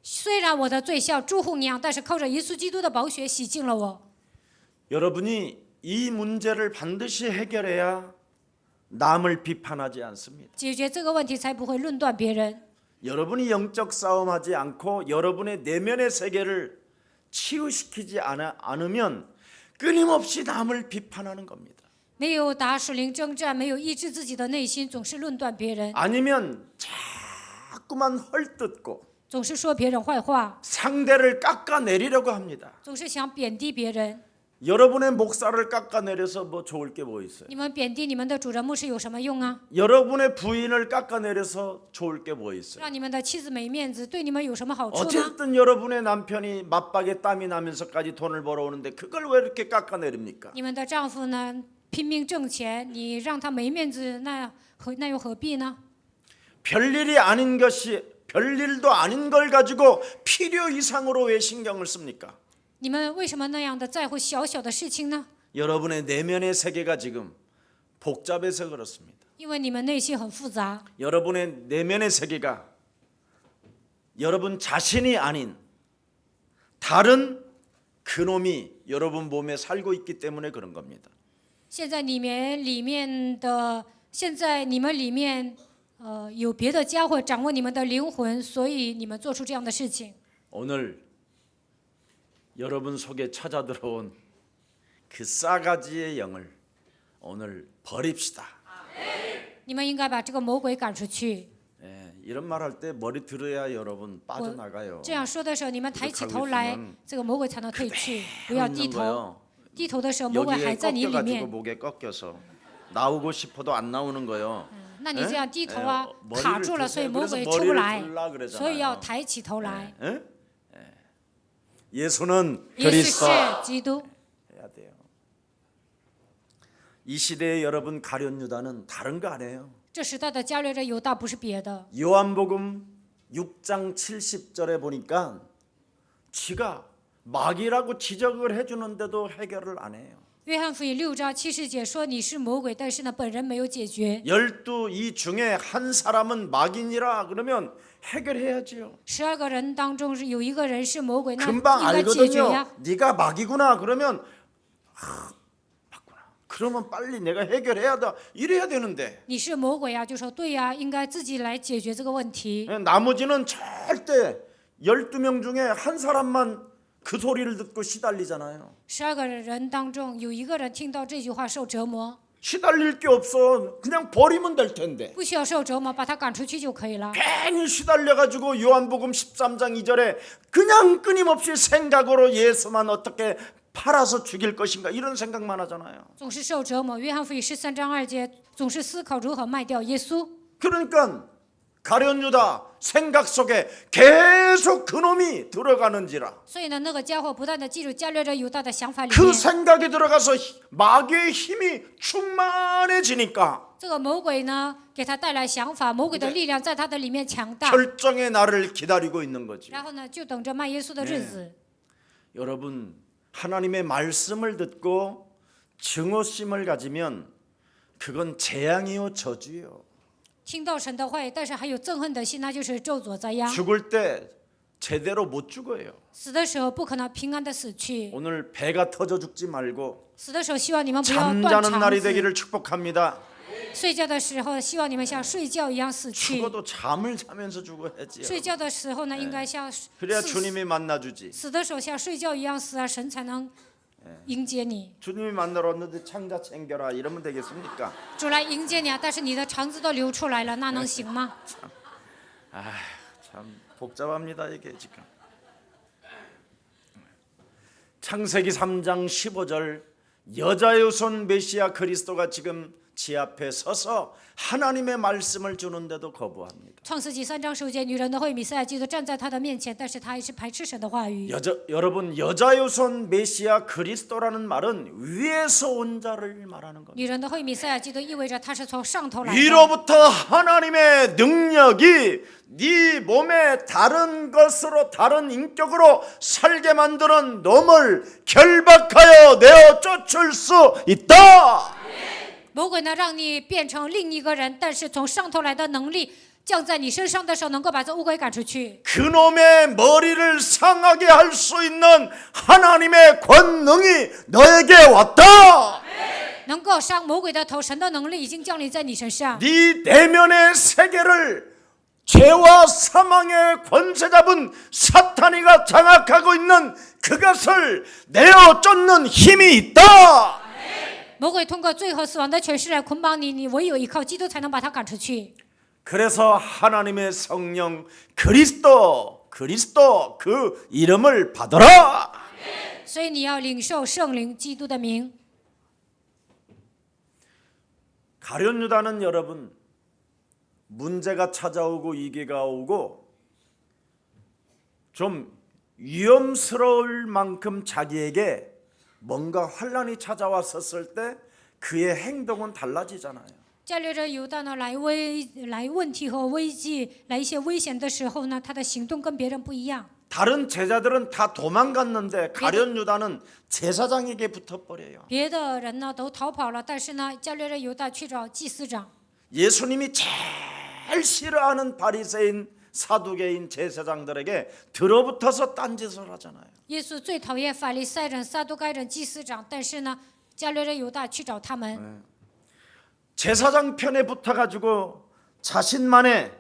虽然我的罪像朱红一样，但是靠着耶稣基督的宝血洗净了我。 여러분이 이 문제를 반드시 해결해야 남을 비판하지 않습니다. 解决这个问题，才不会论断别人。 여러분이 영적 싸움하지 않고 여러분의 내면의 세계를 치유시키지 않으면 끊임없이 남을 비판하는 겁니다. 没有打属灵征战，没有医治自己的内心，总是论断别人， 아니면 자꾸만 헐뜯고 总是说别人坏话， 상대를 깎아내리려고 합니다. 总是想贬低别人。 여러분의 목사를 깎아내려서 뭐 좋을 게 뭐 있어요? 你们贬低你们的主人牧师有什么用啊？ 여러분의 부인을 깎아내려서 좋을 게 뭐 있어요? 让你们的妻子没面子，对你们有什么好处呢？ 어쨌든 여러분의 남편이 맞박에 땀이 나면서까지 돈을 벌어오는데 그걸 왜 이렇게 깎아내립니까? 你们的丈夫呢，拼命挣钱，你让他没面子，那又何必呢？ 별일이 아닌 것이 별일도 아닌 걸 가지고 필요 이상으로 왜 신경을 씁니까? 你们为什么那样的在乎小小的事情呢？ 여러분의 내면의 세계가 지금 복잡해서 그렇습니다. 因为你们内心很复杂， 여러분의 내면의 세계가 여러분 자신이 아닌 다른 그놈이 여러분 몸에 살고 있기 때문에 그런 겁니다. 现在你们里面有别的家伙掌握你们的灵魂，所以你们做出这样的事情。 오늘 여러분 속에 찾아 들어온 그 싸가지의 영을 오늘 버립시다. 你们应该把这个魔鬼赶出去。 예, 이런 말 할 때 머리 들어야 여러분 빠져나가요. 这样说的时候，你们抬起头 그렇게 来 하고 있으면 ，这个魔鬼才能退去。不要低 있는 头， 거예요. 低头的时候，魔鬼还 여기에 在你里 꺾여가지고 面。 목에 꺾여서 나오고 싶어도 안 나오는 거예요. 那你这样低头啊， 머리를 卡住了， 드세요. 所以魔 그래서 鬼出不 머리를 来， 들라 그러잖아요. 所以要抬起头来。 예? 예. 예수는 耶稣 그리스도 是基督。 해야 돼요. 이 시대의 여러분 가룟 유다는 다른 거 아니에요. 这时代的加略人犹大不是别的。 요한복음 6장 70절에 보니까 지가 마귀라고 지적을 해주는데도 해결을 안 해요. 约翰福音6章70节说你是魔鬼，但是呢，本人没有解决。 12이 중에 한 사람은 마귀니라 그러면 해결해야지요. 12个人当中是有一个人是魔鬼，那应 금방 该解决呀 알거든요. 。 네가 마귀구나 그러면 맞구나. 그러면 빨리 내가 해결해야 돼. 이래야 되는데 你是魔鬼呀，就说对呀，应该自己来解决这个问题。 나머지는 절대 12명 중에 한 사람만 그 소리를 듣고 시달리잖아요. 12个人当中有一个人听到这句话受折磨， 시달릴 게 없어. 그냥 버리면 될 텐데. 不需要受折磨，把他赶出去就可以了。 괜히 시달려가지고 요한복음 13장 2절에 그냥 끊임없이 생각으로 예수만 어떻게 팔아서 죽일 것인가 이런 생각만 하잖아요. 总是受折磨。约翰福音13章2节，总是思考如何卖掉耶稣。 그러니까 가룟 유다 생각 속에 계속 그놈이 들어가는지라 所以呢，那个家伙不断的进入加略人犹大的想法里 그 面。 생각에 들어가서 마귀의 힘이 충만해지니까 这个魔鬼呢，给他带来想法，魔鬼的力量在他的里面强大。 결정의 날을 기다리고 있는 거지. 然后呢，就等着卖耶稣的日子。 여러분 하나님의 말씀을 듣고 증오심을 가지면 그건 재앙이요 저주요. 听到神的话，但是还有憎恨的心，那就是咒诅灾殃。 죽을 때 제대로 못 죽어요. 死的时候不可能平安的死去， 오늘 배가 터져 죽지 말고 死的时候希望你们不要断 잠자는 肠 날이 子， 되기를 축복합니다. 睡觉的时候希望你们像睡觉一样死去。 죽어도 잠을 자면서 죽어야지. 睡觉的时候呢，应该像 그래야 死 주님이 만나주지. 死的时候像睡觉一样死啊，神才能迎接你。 주님이 만나러 왔는데 창자 챙겨라 이러면 되겠습니까? 主来迎接你啊，但是你的肠子都流出来了，那能行吗？ 참 복잡합니다 이게 지금. 창세기 3장 15절 여자의 손 메시아 그리스도가 지금 지 앞에 서서 하나님의 말씀을 주는데도 거부합니다. 创世纪3章15节，女人的会弥赛亚基督站在他的面前，但是他还是排斥神的话语。 여러분 여자의 손 메시아 그리스도라는 말은 위에서 온 자를 말하는 겁니다. 女人的会弥赛亚基督意味着他是从上头来的， 위로부터 하나님의 능력이 네 몸에 다른 것으로 다른 인격으로 살게 만드는 놈을 결박하여 내어 쫓을 수 있다. 魔鬼呢让你变成另一个人，但是从上头来的能力降在你身上的时候，能够把这乌鬼赶出去。 그놈의 머리를 상하게 할 수 있는 하나님의 권능이 너에게 왔다. 能够伤魔鬼的头，神的能力已经降临在你身上。 네 내면의 세계를 죄와 사망의 권세 잡은 사탄이가 장악하고 있는 그것을 내어 쫓는 힘이 있다. 魔鬼通过罪和死亡的权势来捆绑你，你唯有依靠基督才能把他赶出去。 그래서 하나님의 성령 그리스도 그 이름을 받아라. 所以你要领受圣灵基督的名。 가룟 유다는 여러분 문제가 찾아오고 위기가 오고 좀 위험스러울 만큼 자기에게 뭔가 환란이 찾아왔었을 때 그의 행동은 달라지잖아요. 加略人犹大呢，来问题和危机，来一些危险的时候呢，他的行动跟别人不一样。 다른 제자들은 다 도망갔는데 가룟 유다는 제사장에게 붙어버려요. 别的人呢都逃跑了，但是呢，加略人犹大去找祭司长。 예수님이 제일 싫어하는 바리새인 사두개인 제사장들에게 들어붙어서 딴짓을 하잖아요. 耶稣最讨厌法利赛人、撒都该人、祭司长，但是呢，加略人犹大去找他们。 제사장 편에 붙어가지고 자신만의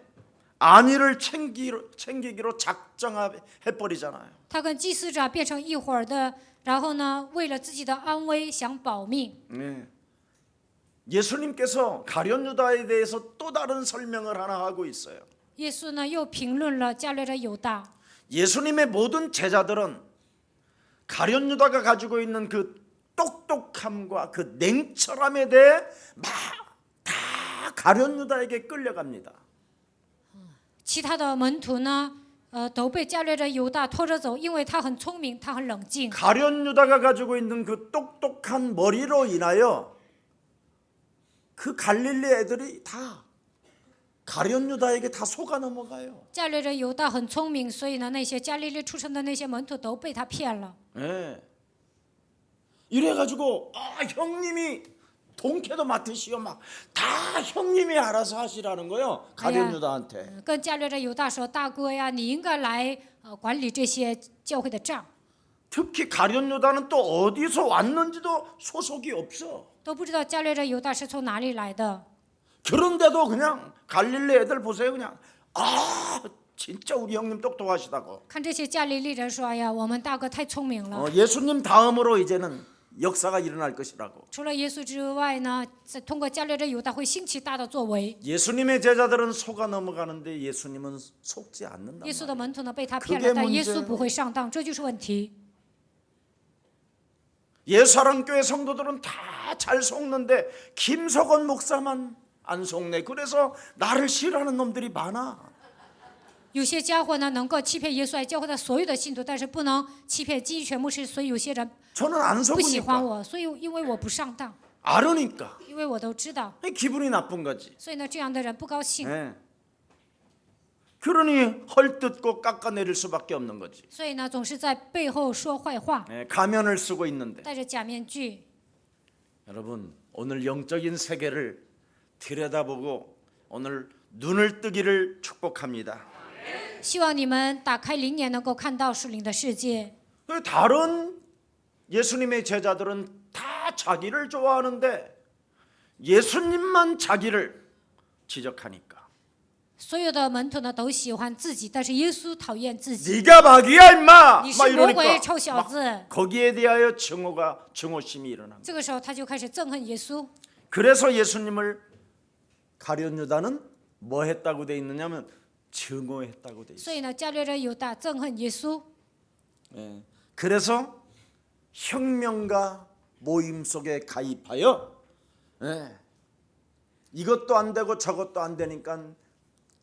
안위를 챙기기로 작정해버리잖아요. 他跟祭司长变成一伙儿的，然后呢，为了自己的安危想保命。 네. 예수님께서 가룟 유다에 대해서 또 다른 설명을 하나 하고 있어요. 耶稣呢又评论了加略人犹大。 예수님의 모든 제자들은 가룟 유다가 가지고 있는 그 똑똑함과 그 냉철함에 대해 막 다 가룟 유다에게 끌려갑니다. 其他的门徒呢，都被加略人犹大拖着走，因为他很聪明，他很冷静。 가룟 유다가 가지고 있는 그 똑똑한 머리로 인하여 그 갈릴리 애들이 다 가룟 유다에게 다 속아 넘어가요. 加略人犹大很聪明，所以呢，那些加利利出生的那些门徒都被他骗了。 네. 이래가지고 형님이 동태도 맡으시오 막 다 형님이 알아서 하시라는 거요. 가룟 유다한테. 跟加略人犹大说：“大哥呀，你应该来管理这些教会的账。 특히 가룟 유다는 또 어디서 왔는지도 소속이 없어. 都不知道加略人犹大是从哪里来的。 그런데도 그냥 갈릴리 애들 보세요 그냥 진짜 우리 형님 똑똑하시다고. 看这些加利利人说：“哎呀，我们大哥太聪明了。 예수님 다음으로 이제는 역사가 일어날 것이라고. 除了耶稣之外呢，通过加略人犹大会兴起大的作为。 예수님의 제자들은 속아 넘어가는데 예수님은 속지 않는다. 耶稣的门徒呢被他骗 그게 了，但耶 문제예요. 稣不会上当，这就是问题。 예수사랑교회 성도들은 다 잘 속는데 김석원 목사만 안 속네. 그래서 나를 싫어하는 놈들이 많아. 有些家伙呢能够欺骗耶稣爱教会的所有的信徒，但是不能欺骗基全牧师，所以有些人 저는 안 不喜欢 속으니까 我，所以因为我不上当， 알으니까 因为我都知道， 기분이 나쁜 거지. 所以呢这样的人不高兴， 네. 그러니 헐뜯고 깎아내릴 수밖에 없는 거지. 所以呢总是在背后说坏话， 네, 가면을 쓰고 있는데 戴着假面具。 여러분 오늘 영적인 세계를 들여다보고 오늘 눈을 뜨기를 축복합니다. 希望你们打开灵眼，能够看到属灵的世界。 다른 예수님의 제자들은 다 자기를 좋아하는데 예수님만 자기를 지적하니까 所有的门徒呢都喜欢自己，但是耶稣讨厌自己。 네가 마귀야 임마 你 막 是魔鬼， 이러니까 臭小子！ 거기에 대하여 증오심이 일어납니다. 这个时候他就开始憎恨耶稣。 그래서 예수님을 가룟 유다는 뭐 했다고 돼 있느냐면 증오했다고 돼 所 있어요. 以呢，加略人犹大憎恨耶稣， 예. 그래서 혁명가 모임 속에 가입하여 예. 이것도 안 되고 저것도 안 되니까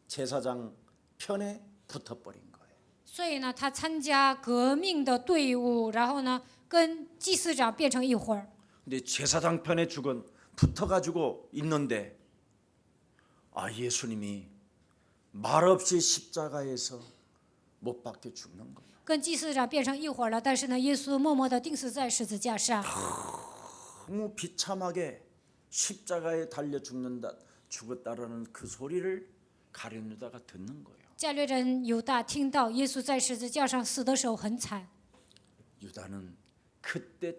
제사장 편에 붙어버린 거예요. 所以呢，他参加革命的队伍，然后呢，跟祭司长变成一伙儿。 근데 제사장 편에 붙어가지고 있는데 예수님이 말없이 십자가에서 못 박혀 죽는 거예요. 跟祭司长变成一伙儿了，但是呢，耶稣默默地钉死在十字架上。 너무 비참하게 십자가에 달려 죽었다라는 그 소리를 가룟 유다가 듣는 거예요. 加略人犹大听到耶稣在十字架上死的时候很惨， 유다는 그때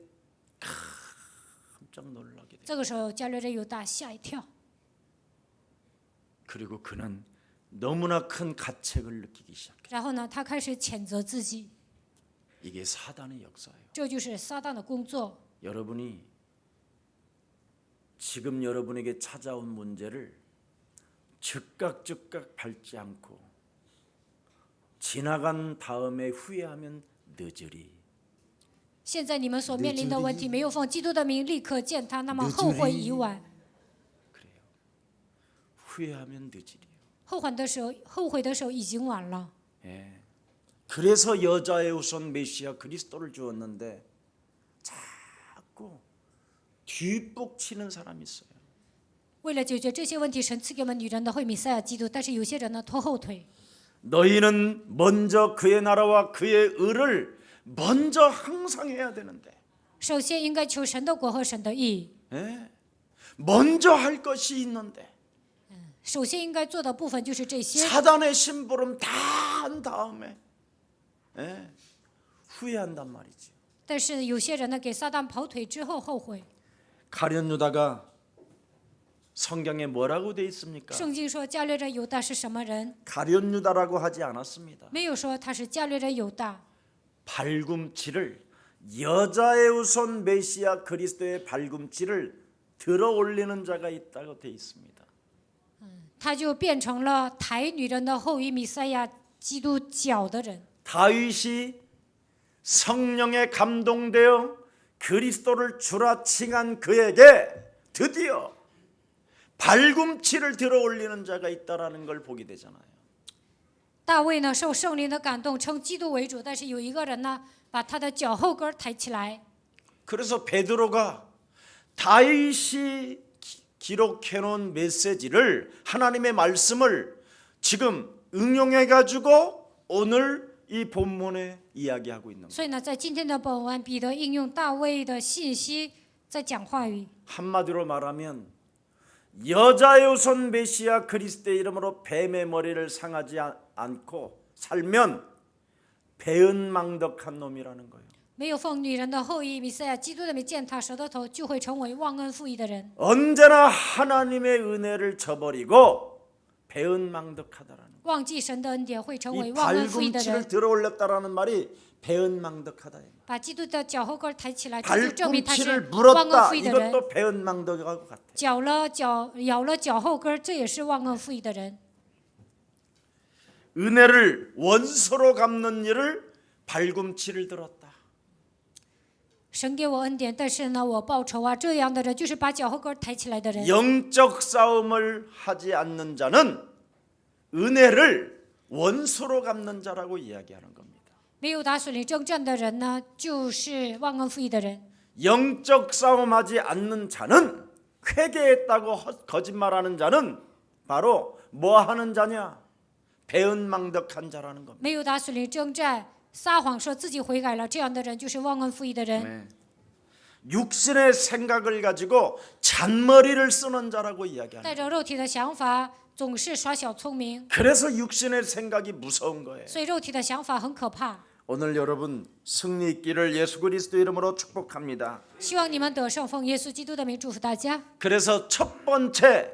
깜짝 놀라게 돼요. 这个时候加略人犹大吓一跳， 그리고 그는 너무나 큰 가책을 느끼기 시작해요. 然后呢，他开始谴责自己， 이게 사단의 역사예요. 这就是撒旦的工作。 여러분이 지금 여러분에게 찾아온 문제를 즉각 밟지 않고 지나간 다음에 후회하면 늦으리. 现在你们所面临的问题，没有奉基督的名立刻见他，那么后悔已晚。 그래요. 후회하면 늦으리요. 后悔的时候已经晚了。 예. 그래서 여자의 우선 메시아 그리스도를 주었는데 자꾸 뒷북치는 사람이 있어요. 为了解决这些问题，神赐给我们女人的会弥赛亚基督，但是有些人呢拖后腿。 너희는 먼저 그의 나라와 그의 의를 먼저 항상 해야 되는데 首先应该求神的国和神的义， 예? 먼저 할 것이 있는데 首先应该做的部分就是这些。 사단의 심부름 다 한 다음에 예? 후회한단 말이지. 但是有些人呢，给撒旦跑腿之后后悔。 가룟 유다가 성경에 뭐라고 돼 있습니까? 圣经说加略人犹大是什么人？ 가룟 유다라고 하지 않았습니다. 没有说他是加略人犹大， 발꿈치를 여자의 우선 메시아 그리스도의 발꿈치를 들어 올리는 자가 있다고 돼 있습니다. 他就变成了抬女人的后裔弥赛亚基督脚的人。 다윗이 성령에 감동되어 그리스도를 주라 칭한 그에게 드디어 발꿈치를 들어 올리는 자가 있다라는 걸 보게 되잖아요. 大卫呢受圣灵的感动，称基督为主，但是有一个人呢，把他的脚后跟抬起来。 그래서 베드로가 다윗이 기록해 놓은 메시지를 하나님의 말씀을 지금 응용해 가지고 오늘 이 본문에 이야기하고 있는 거예요. 所以呢，在今天的本文，彼得应用大卫的信息在讲话语。 한마디로 말하면 여자의 우선 메시아 그리스도의 이름으로 뱀의 머리를 상하지 않고 살면 배은망덕한 놈이라는 거예요. 没有奉女人的后裔弥赛亚基督的名践踏舌头，就会成为忘恩负义的人。 언제나 하나님의 은혜를 저버리고 배은망덕하다라는 忘记神的恩典，会成 이 为忘恩负义的 발꿈치를 人。 들어 올렸다라는 말이 배은망덕하다. 把基督的脚后跟抬起来，这就证明他是 발꿈치를 忘恩 물었다. 负义的人。 이것도 배은망덕하고 같아. 咬了脚后跟，这也是忘恩负义的人。 은혜를 원수로 갚는 일을 발꿈치를 들었다. 神给我恩典，但是呢，我报仇啊！这样的人就是把脚后跟抬起来的人。 영적 싸움을 하지 않는 자는 은혜를 원수로 갚는 자라고 이야기하는 겁니다. 没有打属灵征战的人呢，就是忘恩负义的人。 영적 싸움하지 않는 자는 회개했다고 거짓말하는 자는 바로 뭐 하는 자냐? 배은망덕한 자라는 겁니다. 没有打属灵征战，撒谎说自己悔改了，这样的人就是忘恩负义的人。 네. 육신의 생각을 가지고 잔머리를 쓰는 자라고 이야기합니다. 带着肉体的想法总是耍小聪明， 그래서 육신의 생각이 무서운 거예요. 所以肉体的想法很可怕。 오늘 여러분 승리 있기를 예수 그리스도 이름으로 축복합니다. 希望你们得胜，奉耶稣基督的名祝福大家。 그래서 첫 번째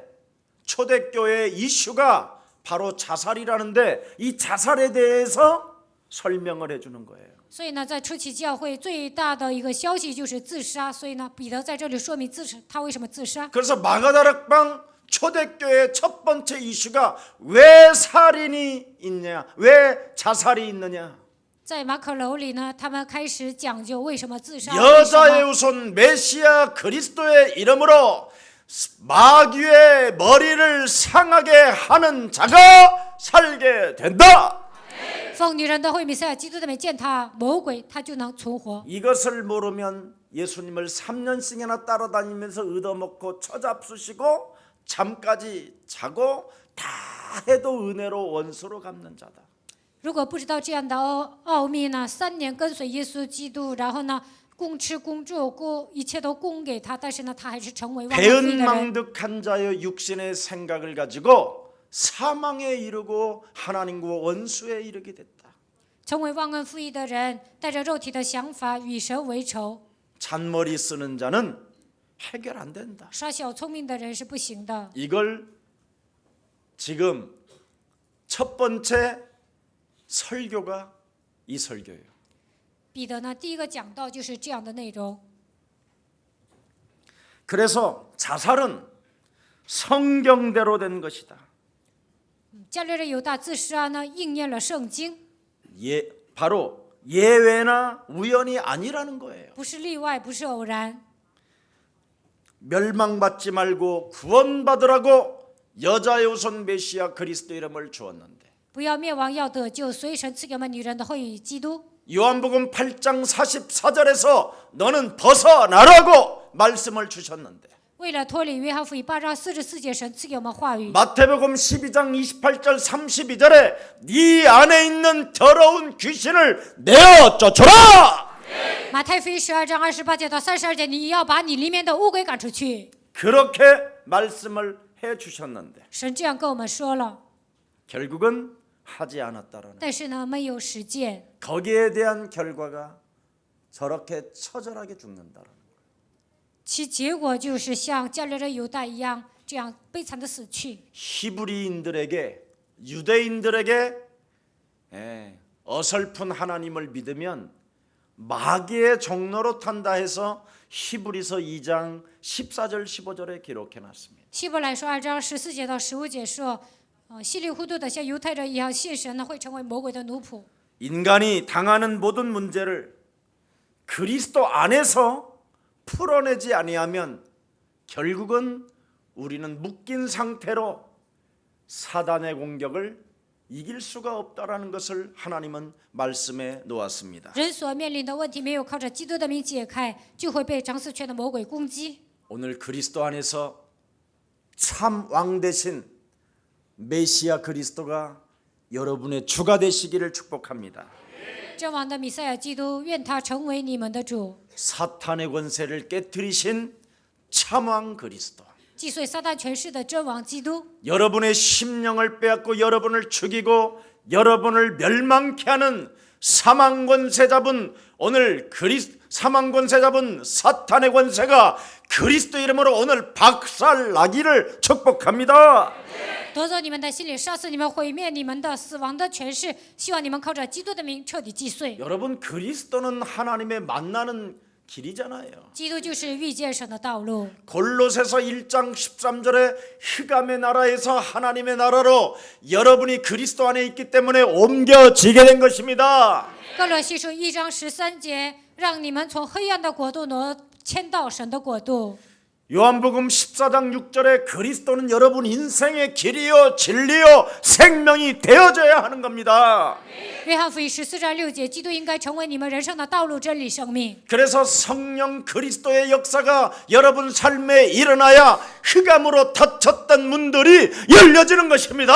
초대교회 이슈가 바로 자살이라는데 이 자살에 대해서 설명을 해주는 거예요. 所以呢，在初期教会最大的一个消息就是自杀，所以呢，彼得在这里说明他为什么自杀。 그래서 마가다락방 초대교회 첫 번째 이슈가 왜 살인이 있냐, 왜 자살이 있느냐. 在马可楼里呢，他们开始讲究为什么自杀。 여자의 후손 메시아 그리스도의 이름으로 마귀의 머리를 상하게 하는 자가 살게 된다. 奉女人的会弥赛亚基督的名践踏魔鬼，他就能存活。 이것을 모르면 예수님을 3년씩이나 따라다니면서 얻어먹고 처잡수시고 잠까지 자고 다 해도 은혜로 원수로 갚는 자다. 如果不知道这样的奥秘呢，3年跟随耶稣基督，然后呢，供吃供住，一切都供给他，但是呢，他还是成为忘恩负义的人。 배은망덕한 자의 육신의 생각을 가지고 사망에 이르고 하나님과 원수에 이르게 됐다. 成为忘恩负义的人，带着肉体的想法与神为仇。 잔머리 쓰는 자는 해결 안 된다. 耍小聪明的人是不行的。 이걸 지금 첫 번째 설교가 이 설교예요. 彼得呢，第一个讲到就是这样的内容。 그래서 자살은 성경대로 된 것이다. 加略人犹大自杀呢，应验了圣经， 바로 예외나 우연이 아니라는 거예요. 不是例外，不是偶然。 멸망받지 말고 구원받으라고 여자의 후손 메시아 그리스도 이름을 주었는데 不要灭亡，要得救，所以神赐给我们女人的会基督。 요한복음 8장 44절에서 너는 벗어나라고 말씀을 주셨는데 为了脱离约翰福音8章44节，神赐给我们话语。 마태복음 12장 28절 32절에 네 안에 있는 더러운 귀신을 내어 쫓아라. 马太福音12章28节到32节，你要把你里面的污鬼赶出去。 그렇게 말씀을 해 주셨는데 神这样跟我们说了， 결국은 하지 않았다라는 但是呢，没有实践。 거기에 대한 결과가 저렇게 처절하게 죽는다라는 거예요. 其结果就是像加略人犹大一样，这样悲惨的死去。 히브리인들에게 유대인들에게 어설픈 하나님을 믿으면 마귀의 종로로 탄다 해서 히브리서 2장 14절 15절에 기록해 놨습니다. 希伯来书2章14节到15节说，稀里糊涂的像犹太人一样信神呢，会成为魔鬼的奴仆。 인간이 당하는 모든 문제를 그리스도 안에서 풀어내지 아니하면 결국은 우리는 묶인 상태로 사단의 공격을 이길 수가 없다라는 것을 하나님은 말씀해 놓았습니다. 人所面临的问题没有靠着基督的名解开，就会被掌死权的魔鬼攻击。 오늘 그리스도 안에서 참 왕 대신 메시아 그리스도가 여러분의 주가 되시기를 축복합니다. 真王的弥赛亚基督，愿他成为你们的主， 사탄의 권세를 깨뜨리신 참 왕 그리스도. 击碎撒旦权势的真王基督， 여러분의 심령을 빼앗고 여러분을 죽이고 여러분을 멸망케 하는 사망 권세 잡은 오늘 사망 권세 잡은 사탄의 권세가 그리스도 이름으로 오늘 박살나기를 축복합니다. 夺走你们的心里，杀死你们，毁灭你们的死亡的权势。希望你们靠着基督的名彻底击碎。 여러분 그리스도는 하나님의 만나는 길이잖아요. 基督就是遇见神的道路。 골로새서 1장 13절에 흑암의 나라에서 하나님의 나라로 여러분이 그리스도 안에 있기 때문에 옮겨지게 된 것입니다. 哥罗西书1章13节，让你们从黑暗的国度迁到神的国度。 요한복음 14장 6절에 그리스도는 여러분 인생의 길이요 진리요 생명이 되어져야 하는 겁니다. 约翰福音14章6节，基督应该成为你们人生的道路、真理、生命。 그래서 성령 그리스도의 역사가 여러분 삶에 일어나야 흑암으로 닫혔던 문들이 열려지는 것입니다.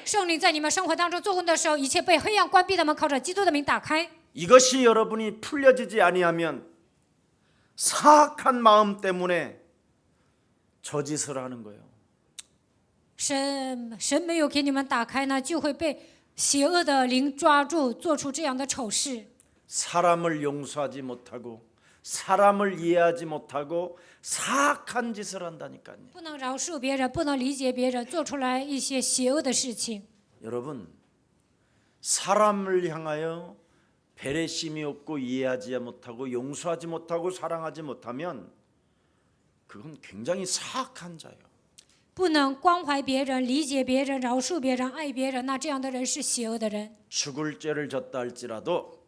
圣灵在你们生活当中做工的时候，一切被黑暗关闭的门靠着基督的名打开。 이것이 여러분이 풀려지지 아니하면 사악한 마음 때문에 저짓을 하는 거예요. 神没有给你们打开呢，就会被邪恶的灵抓住，做出这样的丑事。 사람을 용서하지 못하고 사람을 이해하지 못하고 사악한 짓을 한다니까요. 不能饶恕别人，不能理解别人，做出来一些邪恶的事情。 여러분, 사람을 향하여 배려심이 없고 이해하지 못하고 용서하지 못하고 사랑하지 못하면 그건 굉장히 사악한 자예요. 不能关怀别人、理解别人、饶恕别人、爱别人，那这样的人是邪恶的人。 죽을 죄를 졌다 할지라도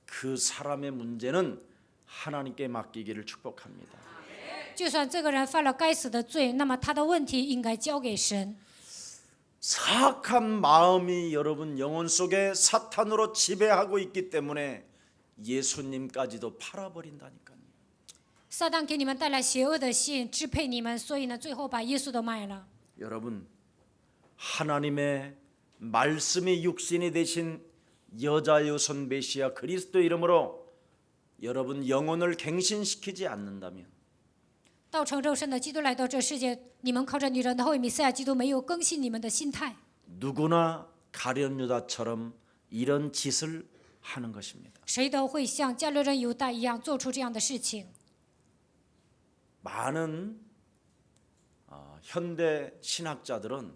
그 사람의 문제는 하나님께 맡기기를 축복합니다. 就算这个人犯了该死的罪，那么他的问题应该交给神。 사악한 마음이 여러분 영혼 속에 사탄으로 지배하고 있기 때문에 예수님까지도 팔아버린다니까요. 撒旦给你们带来邪恶的心，支配你们，所以呢，最后把耶稣都卖了。 여러분, 하나님의 말씀이 육신이 되신 여자유선 메시아 그리스도 이름으로 여러분 영혼을 갱신시키지 않는다면 道成肉身的基督来到这世界，你们靠着女人的后裔弥赛亚基督没有更新你们的心态， 누구나 가룟 유다처럼 이런 짓을 하는 것입니다. 谁都会像加略人犹大一样做出这样的事情。 많은 현대 신학자들은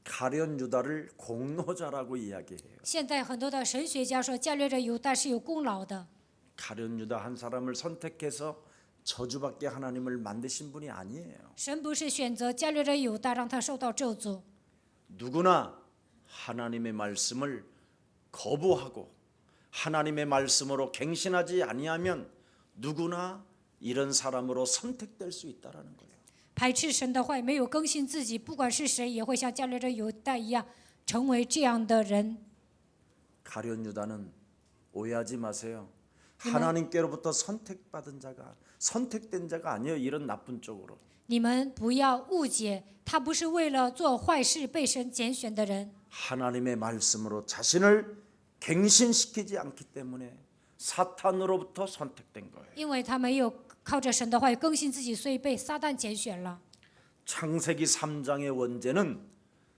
가룟 유다를 공로자라고 이야기해요. 现在很多的神学家说加略人犹大是有功劳的， 가룟 유다 한 사람을 선택해서 저주받게 하나님을 만드신 분이 아니에요. 神不是选择加略人犹大让他受到咒诅， 누구나 하나님의 말씀을 거부하고 하나님의 말씀으로 갱신하지 아니하면 누구나 이런 사람으로 선택될 수 있다라는 거예요. 排斥神的话，没有更新自己，不管是谁，也会像加略人犹大一样成为这样的人。 가룟 유다는 오해하지 마세요. 하나님께로부터 선택된 자가 아니에요. 이런 나쁜 쪽으로. 你们不要误解，他不是为了做坏事被神拣选的人。 하나님의 말씀으로 자신을 갱신시키지 않기 때문에 사탄으로부터 선택된 거예요. 因为他没有靠着神的话语更新自己，所以被撒旦拣选了。 창세기 3장의 원죄는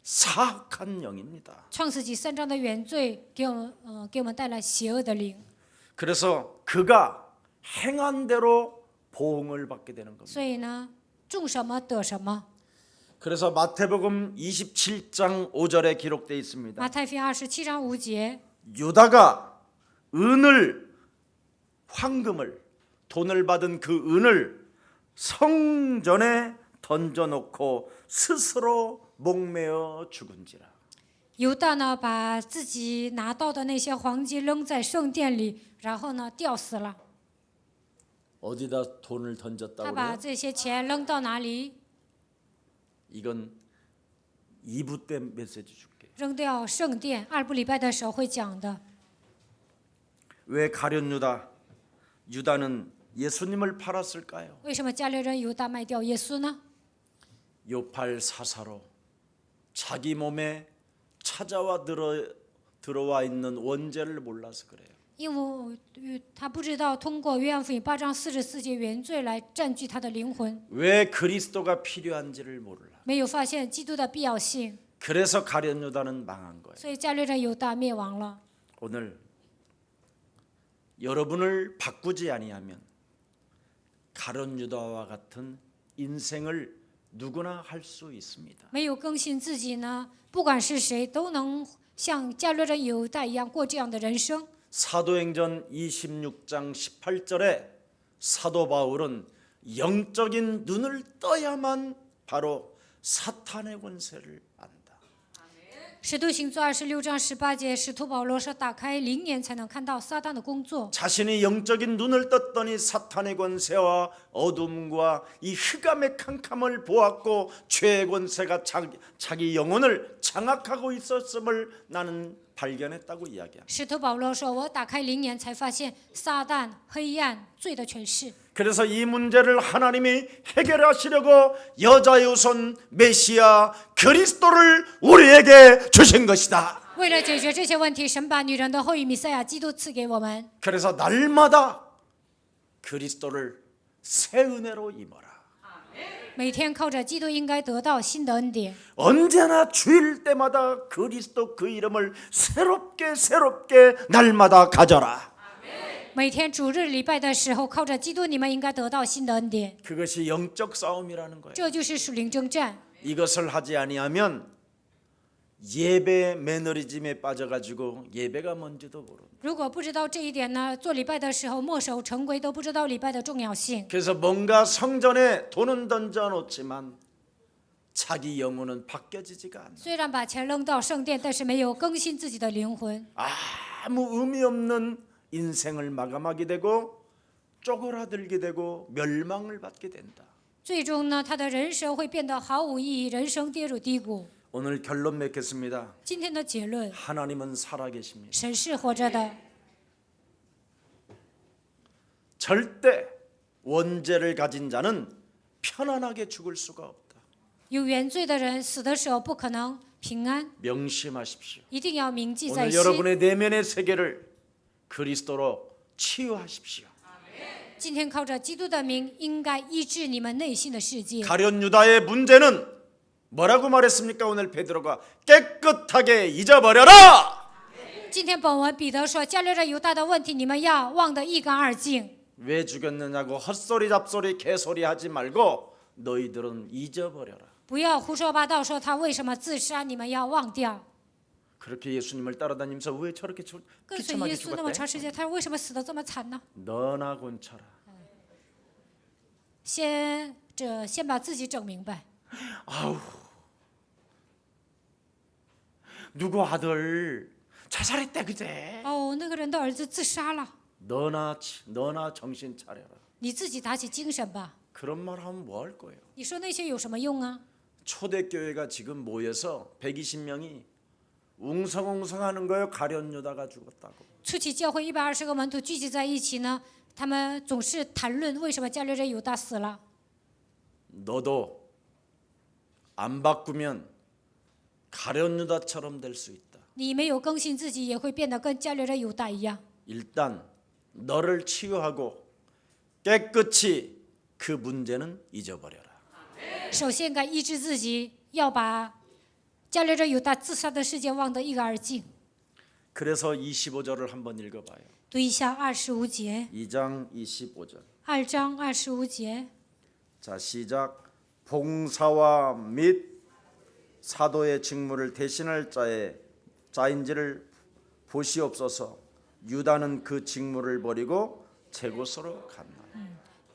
사악한 영입니다. 创世纪3章的原罪给我们带来邪恶的灵， 그래서 그가 행한 대로 보응을 받게 되는 겁니다. 所以呢，种什么得什么。 그래서 마태복음 27장 5절에 기록되어 있습니다. 马太福音27章5节， 유다가 은을 황금을 돈을 받은 그 은을 성전에 던져놓고 스스로 목매어 죽은지라. 犹大呢把自己拿到的那些黄金扔在圣殿里，然后呢吊死了。 어디다 돈을 他 던졌다고 把 그래요? 这些钱扔到哪里？ 이건 2부 때 메시지 줄게. 扔掉圣殿。2部礼拜的时候会讲的。 왜 가룟 유다는 예수님을 팔았을까요? 为什么加略人犹大卖掉耶稣呢？ 요팔 사사로 자기 몸에 찾아와 들어와 있는 원죄를 몰라서 그래요. 因为他不知道通过约翰福音8章44节原罪来占据他的灵魂， 왜 그리스도가 필요한지를 몰라. 没有发现基督的必要性， 그래서 가룟 유다는 망한 거예요. 所以加略人犹大灭亡了。 오늘 여러분을 바꾸지 아니하면 가룟 유다와 같은 인생을 누구나 할 수 있습니다. 没有更新自己呢，不管是谁都能像加略人犹大一样过这样的人生。 사도행전 26장 18절에 사도 바울은 영적인 눈을 떠야만 바로 사탄의 권세를 안다. 使徒行传26章18节，使徒保罗说：“打开灵眼，才能看到撒旦的工作。” 자신이 영적인 눈을 떴더니 사탄의 권세와 어둠과 이 흑암의 캄캄을 보았고 죄의 권세가 자기 영혼을 장악하고 있었음을 나는 발견했다고 이야기합니다. 使徒保罗说：“我打开灵眼，才发现撒旦、黑暗、罪的权势。” 그래서 이 문제를 하나님이 해결하시려고 여자유손 메시아 그리스도를 우리에게 주신 것이다. 为了解决这些问题，神把女人的后裔弥赛亚基督赐给我们。 그래서 날마다 그리스도를 새 은혜로 입어라. 每天靠着基督应该得到新的恩典。 언제나 주일 때마다 그리스도 그 이름을 새롭게 날마다 가져라. 每天主日礼拜的时候，靠着基督，你们应该得到新的恩典。 그것이 영적 싸움이라는 거예요. 这就是属灵征战。 이것을 하지 아니하면 예배 매너리즘에 빠져가지고 예배가 뭔지도 모릅니다. 如果不知道这一点呢，做礼拜的时候墨守成规，都不知道礼拜的重要性。 그래서 뭔가 성전에 돈은 던져놓지만 자기 영혼은 바뀌어지지가 않아요. 虽然把钱扔到圣殿，但是没有更新自己的灵魂， 아무 의미 없는 인생을 마감하게 되고 쪼그라들게 되고 멸망을 받게 된다. 最终呢，他的人生会变得毫无意义，人生跌入低谷。 오늘 결론 맺겠습니다. 今天的结论， 하나님은 살아계십니다. 神是活着的， 절대 원죄를 가진 자는 편안하게 죽을 수가 없다. 有原罪的人死的时候不可能平安， 명심하십시오. 一定要铭记在 오늘 心。 여러분의 내면의 세계를 그리스도로 치유하십시오. 今天靠着基督的名，应该医治你们内心的世界。 가룟 유다의 문제는 뭐라고 말했습니까? 오늘 베드로가 깨끗하게 잊어버려라. 今天本文彼得说，加略人犹大的问题，你们要忘得一干二净。 왜 죽였느냐고 헛소리 잡소리 개소리 하지 말고 너희들은 잊어버려라. 不要胡说八道，说他为什么自杀，你们要忘掉。 그렇게 예수님을 따라다니면서 왜 저렇게 跟随 비참하게 耶稣那么长 죽었대? 时间，他为什么死得这么惨呢？ 너나 곤쳐라. 先把自己整明白。 아우, 누구 아들 자살했대 그제. 哦，那个人的儿子自杀了， 너나 정신 차려라. 你自己打起精神吧。 그런 말 하면 뭐 할 거예요? 你说那些有什么用啊？ 초대교회가 지금 모여서 120명이 웅성웅성하는 거예요. 가룟 유다가 죽었다고. 初期教会120个门徒聚集在一起呢，他们总是谈论为什么加略人犹大死了。 너도 안 바꾸면 가룟 유다처럼 될 수 있다. 你没有更新自己，也会变得跟加略人犹大一样。 일단 너를 치유하고 깨끗이 그 문제는 잊어버려라. 首先该医治自己，要把加略人犹大自杀的事件忘得一干二净。 그래서 25절을 한번 읽어봐요. 读一下25节， 2장 25절. 2章25节。 자, 시작. 봉사와 및 사도의 직무를 대신할 자인지를 보시옵소서. 유다는 그 직무를 버리고 제 곳으로 갔나.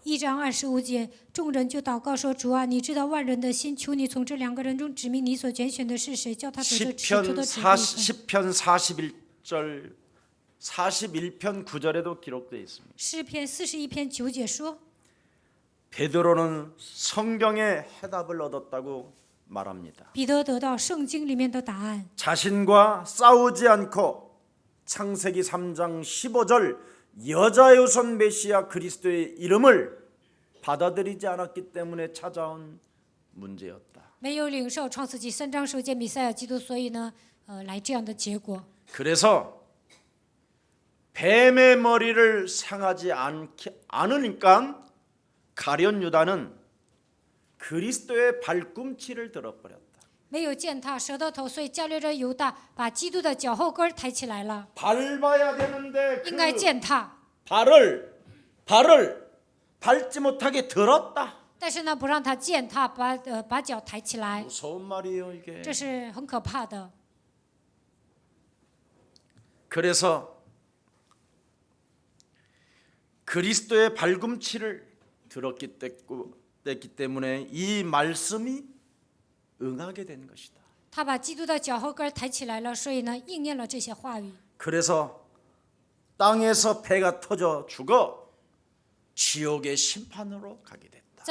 1章25节，众人就祷告说：“主啊，你知道万人的心，求你从这2个人中指明你所拣选的是谁，叫他得这使徒的职分。” 10편 41절 41편 9절에도 기록되어 있습니다. 诗篇41篇9节说， 베드로는 성경의 해답을 얻었다고 말합니다. 彼得得到圣经里面的答案， 자신과 싸우지 않고 창세기 3장 15절 여자요선 메시아 그리스도의 이름을 받아들이지 않았기 때문에 찾아온 문제였다. 没有领受创世纪3章首节弥赛亚基督，所以呢，来这样的结果。 그래서 뱀의 머리를 상하지 않으니까 가룟 유다는 그리스도의 발꿈치를 들어버렸다. 没有践踏蛇的头，所以加略人犹大把基督的脚后跟抬起来了， 밟아야 되는데 应该践踏， 발을 밟지 못하게 들었다. 但是呢，不让他践踏，把脚抬起来， 무서운 말이에요 이게. 这是很可怕的。 그래서 그리스도의 발꿈치를 들었기 때문에 이 말씀이 응하게 된 것이다. 他把基督的脚后跟抬起来了，所以呢，应验了这些话语。 그래서 땅에서 배가 터져 죽어 지옥의 심판으로 가게 됐다.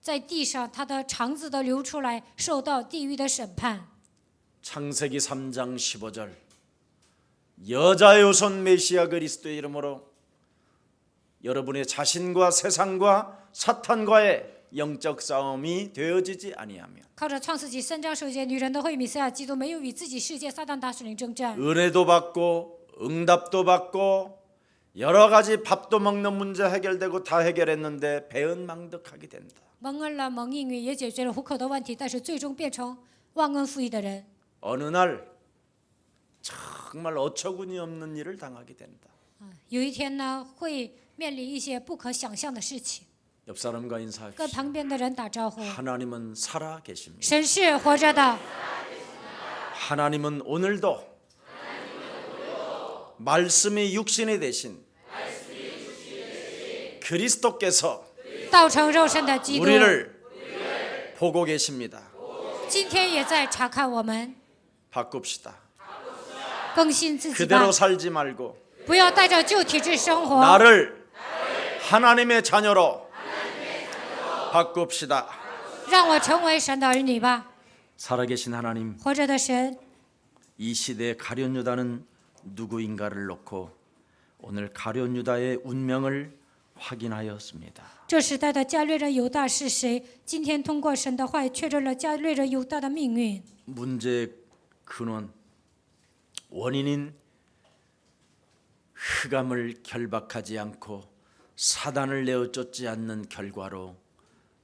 在地上，他的肠子都流出来，受到地狱的审判。 창세기 3장 15절 여자요선 메시아 그리스도의 이름으로 여러분의 자신과 세상과 사탄과의 영적 싸움이 되어지지 아니하면 靠着创世纪3章首节，女人的会米赛亚基督没有与自己世界撒旦大属灵征战， 은혜도 받고 응답도 받고 여러 가지 밥도 먹는 문제 해결되고 다 해결했는데 배은망덕하게 된다. 蒙恩了，蒙应允，也解决了糊口的问题，但是最终变成忘恩负义的人。 어느 날 정말 어처구니 없는 일을 당하게 된다. 有一天呢，会面临一些不可想象的事情。 옆 사람과 跟 인사합시다. 旁边的人打招呼。 하나님은 살아 계십니다. 神是活着的， 하나님은 오늘도 말씀이 육신이 되신 그리스도께서 道成肉身的基督， 우리를 보고 계십니다. 今天也在查看我们， 바꿉시다. 更新自己吧 그대로 ， 살지 말고 不要带着旧体质生活， 나를 하나님의 자녀로 바꿉시다. 让我成为神的儿女吧。 살아계신 하나님, 活着的神， 이 시대의 가룟 유다는 누구인가를 놓고 오늘 가룟 유다의 운명을 확인하였습니다. 这时代的加略人犹大是谁？今天通过神的话语确认了加略人犹大的命运。 문제의 근원, 원인인 흑암을 결박하지 않고 사단을 내어 쫓지 않는 결과로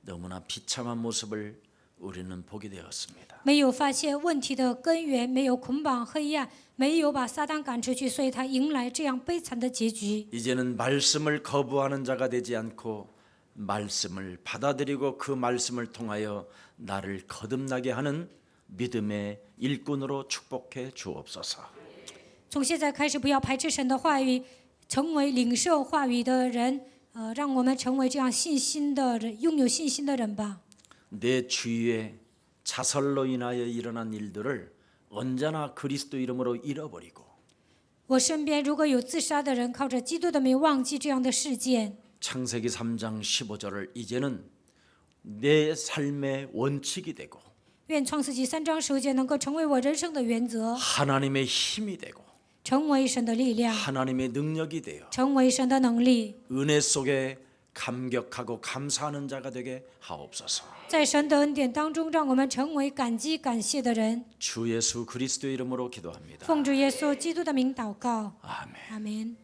너무나 비참한 모습을 우리는 보게 되었습니다. 没有发现问题的根源，没有捆绑黑暗，没有把撒旦赶出去，所以他迎来这样悲惨的结局。 이제는 말씀을 거부하는 자가 되지 않고 말씀을 받아들이고 그 말씀을 통하여 나를 거듭나게 하는 믿음의 일꾼으로 축복해 주옵소서. 从现在开始，不要排斥神的话语，成为领受话语的人。让我们成为这样信心的人，拥有信心的人吧。 내 주위에 자살로 인하여 일어난 일들을 언제나 그리스도 이름으로 잃어버리고 我身边如果有自杀的人，靠着基督的名忘记这样的事件。 창세기 3장 15절을 이제는 내 삶의 원칙이 되고 愿创世纪3章10节能够成为我人生的原则， 하나님의 힘이 되고 成为神的力量， 하나님의 능력이 되어 成为神的能力， 은혜 속에 감격하고 감사하는 자가 되게 하옵소서. 在神的恩典当中，让我们成为感激感谢的人。 주 예수 그리스도 이름으로 기도합니다. 奉主耶稣基督的名祷告， 아멘. 阿门。